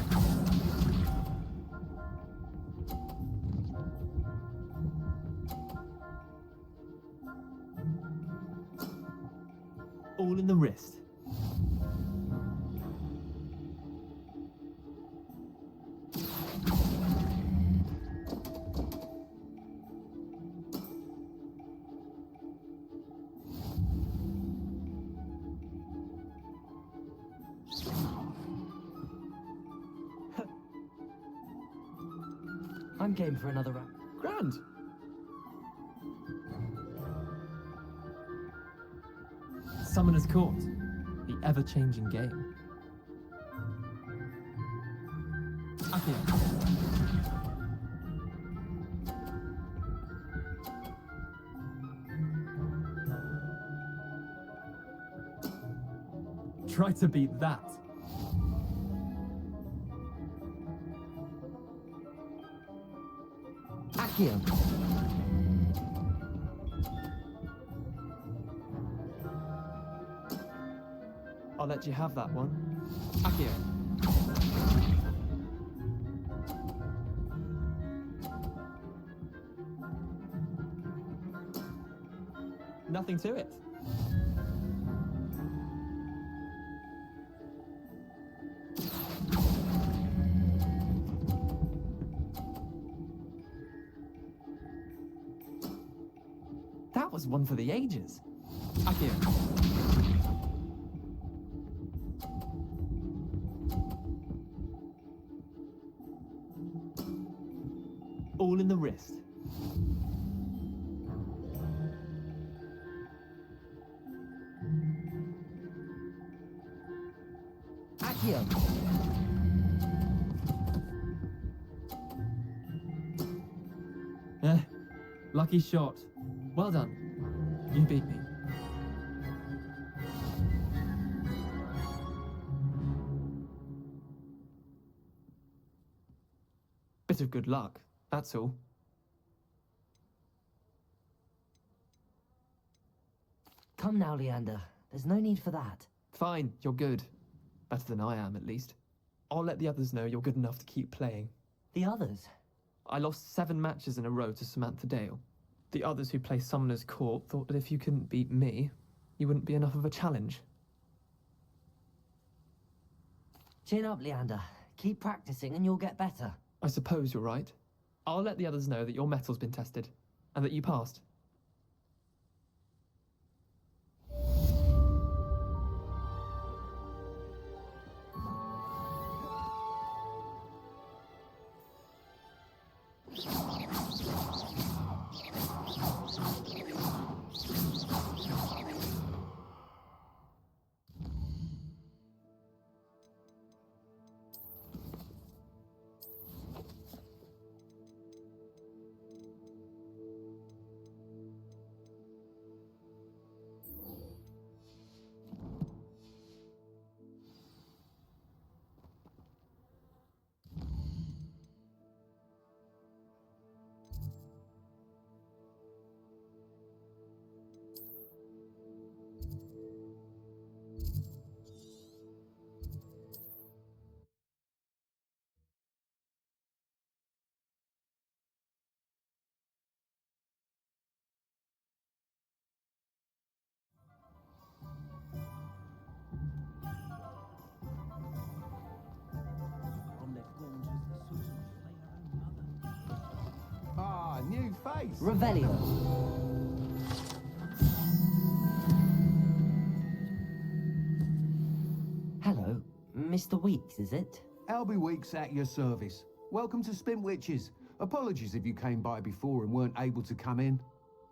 All in the wrist. I'm game for another round. Grand. Summoner's Court, the ever-changing game. Accio. Try to beat that. Accio! I'll let you have that one. Accio. Nothing to it. That was one for the ages. Accio. All in the wrist. Accio! Lucky shot. Well done. You beat me. Bit of good luck, that's all. Come now, Leander. There's no need for that. Fine, you're good. Better than I am, at least. I'll let the others know you're good enough to keep playing. The others? I lost 7 matches in a row to Samantha Dale. The others who play Summoner's Court thought that if you couldn't beat me, you wouldn't be enough of a challenge. Chin up, Leander. Keep practicing and you'll get better. I suppose you're right. I'll let the others know that your metal's been tested, and that you passed. Ah, new face. Revelio. Hello, Mr. Weeks, is it? Albie Weeks at your service. Welcome to Spint Witches. Apologies if you came by before and weren't able to come in.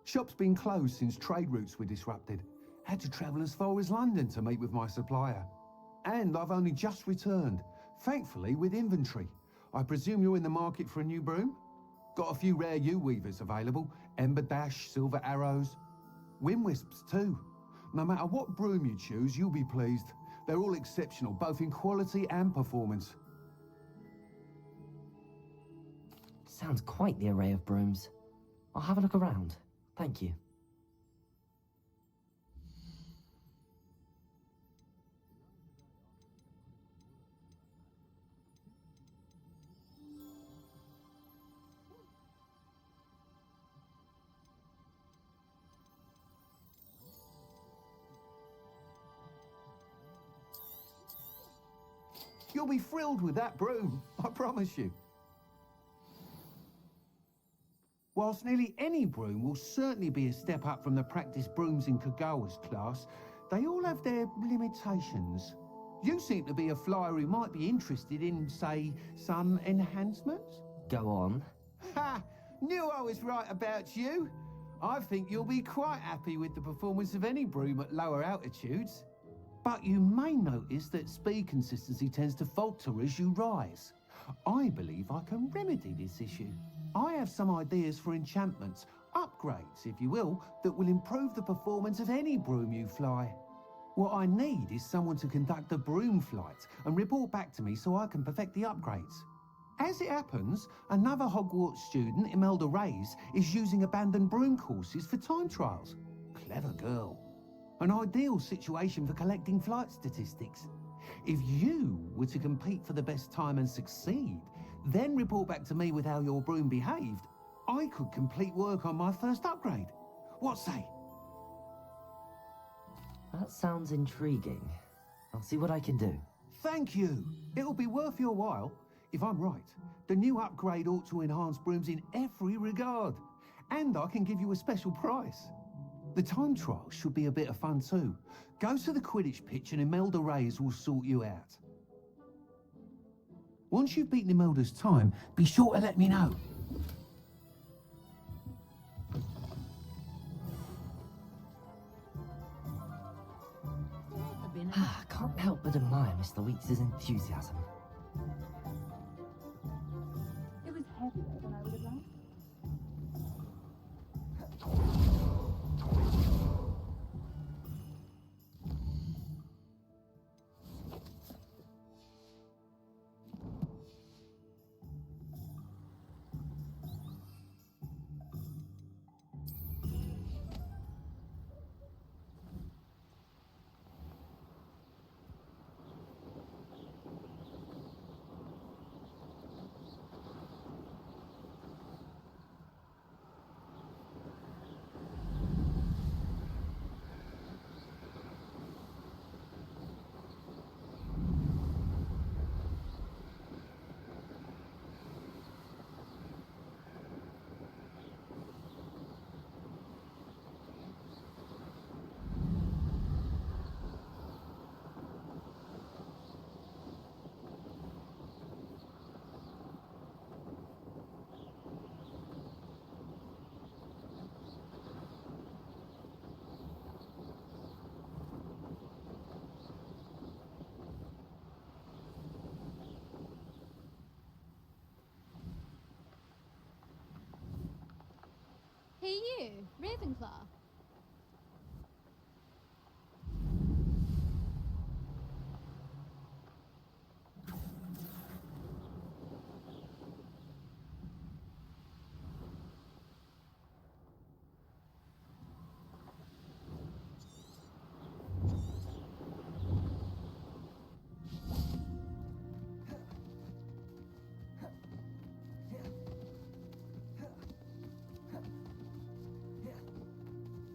Shop's been closed since trade routes were disrupted. Had to travel as far as London to meet with my supplier. And I've only just returned, thankfully with inventory. I presume you're in the market for a new broom? Got a few rare U-weavers available. Ember Dash, Silver Arrows. Wind Wisps too. No matter what broom you choose, you'll be pleased. They're all exceptional, both in quality and performance. Sounds quite the array of brooms. I'll have a look around. Thank you. You'll be thrilled with that broom, I promise you. Whilst nearly any broom will certainly be a step up from the practice brooms in Kagawa's class, they all have their limitations. You seem to be a flyer who might be interested in, say, some enhancements? Go on. Ha! Knew I was right about you. I think you'll be quite happy with the performance of any broom at lower altitudes. But you may notice that speed consistency tends to falter as you rise. I believe I can remedy this issue. I have some ideas for enchantments, upgrades, if you will, that will improve the performance of any broom you fly. What I need is someone to conduct a broom flight and report back to me so I can perfect the upgrades. As it happens, another Hogwarts student, Imelda Reyes, is using abandoned broom courses for time trials. Clever girl. An ideal situation for collecting flight statistics. If you were to compete for the best time and succeed, then report back to me with how your broom behaved, I could complete work on my first upgrade. What say? That sounds intriguing. I'll see what I can do. Thank you. It'll be worth your while. If I'm right, the new upgrade ought to enhance brooms in every regard. And I can give you a special price. The time trial should be a bit of fun too. Go to the Quidditch pitch and Imelda Reyes will sort you out. Once you've beaten Imelda's time, be sure to let me know. I can't help but admire Mr. Weeks' enthusiasm. It was heavier than I would have liked. Hey you, Ravenclaw.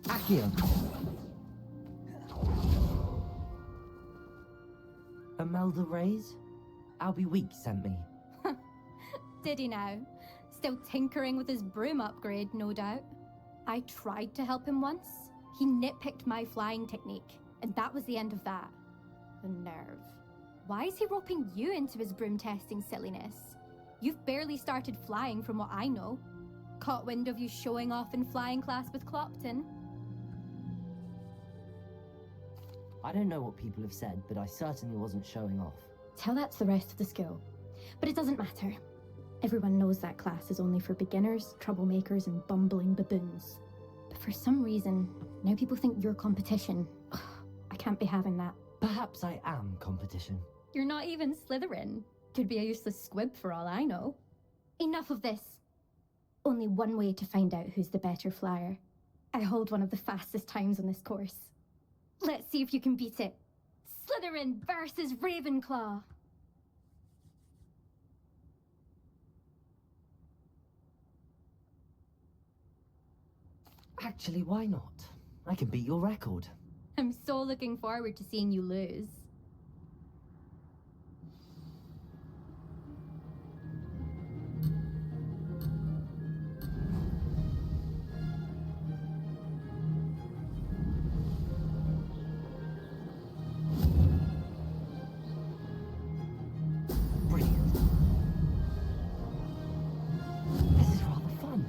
Accio. Imelda Reyes? Albie Weeks sent me. Did he now? Still tinkering with his broom upgrade, no doubt. I tried to help him once. He nitpicked my flying technique, and that was the end of that. The nerve. Why is he roping you into his broom testing silliness? You've barely started flying from what I know. Caught wind of you showing off in flying class with Clopton. I don't know what people have said, but I certainly wasn't showing off. Tell that to the rest of the school. But it doesn't matter. Everyone knows that class is only for beginners, troublemakers, and bumbling baboons. But for some reason, now people think you're competition. Ugh, I can't be having that. Perhaps I am competition. You're not even Slytherin. Could be a useless squib for all I know. Enough of this. Only one way to find out who's the better flyer. I hold one of the fastest times on this course. Let's see if you can beat it. Slytherin versus Ravenclaw. Actually, why not? I can beat your record. I'm so looking forward to seeing you lose. Brilliant. This is rather fun.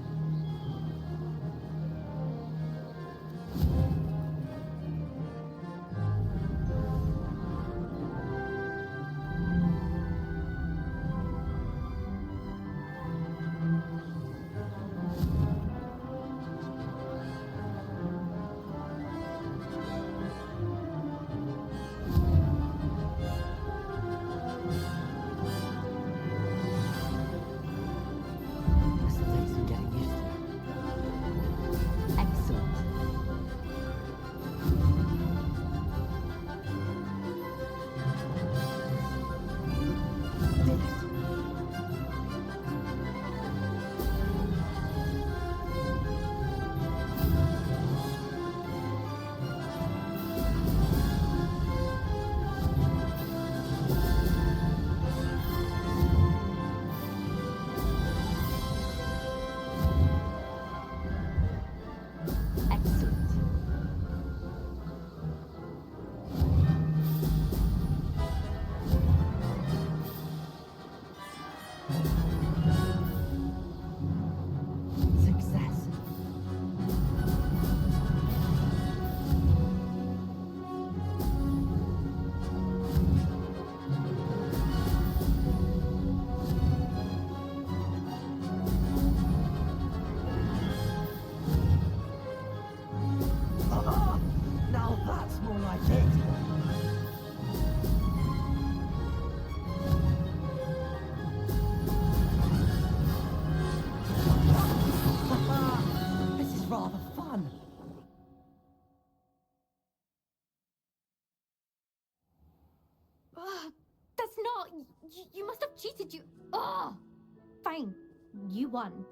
This will take some getting used to. Excellent. Did it. Excellent. Success. Ah, now that's more like it. This is rather fun. That's not... You must have cheated, you... Ugh! Fine. You won.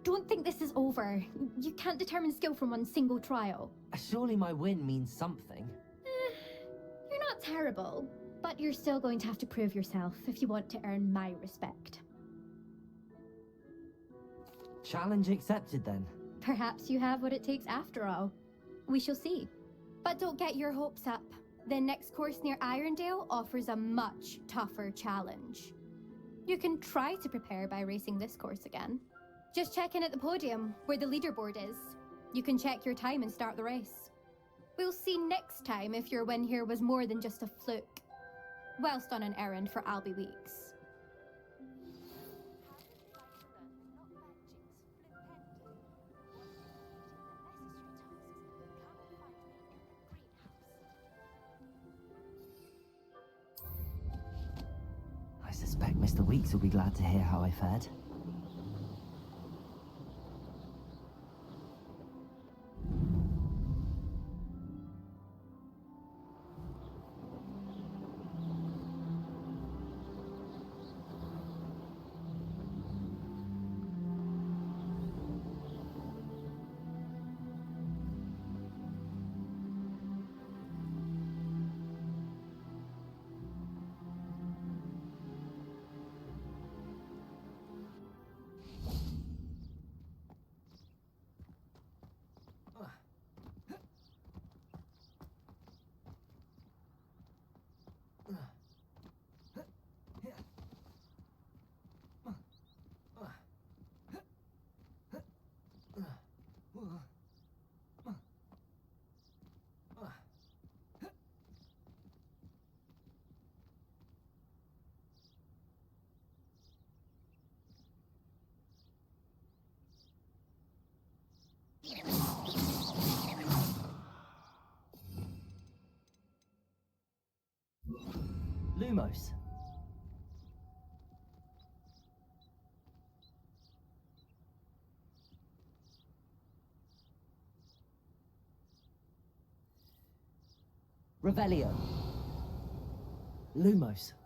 Don't think this is over. You can't determine skill from one single trial. Surely my win means something. You're not terrible, but you're still going to have to prove yourself if you want to earn my respect. Challenge accepted then. Perhaps you have what it takes after all. We shall see. But don't get your hopes up. The next course near Irondale offers a much tougher challenge. You can try to prepare by racing this course again. Just check in at the podium, where the leaderboard is. You can check your time and start the race. We'll see next time if your win here was more than just a fluke. Whilst on an errand for Albie Weeks. I suspect Mr. Weeks will be glad to hear how I fared. Lumos. Revelio. Lumos.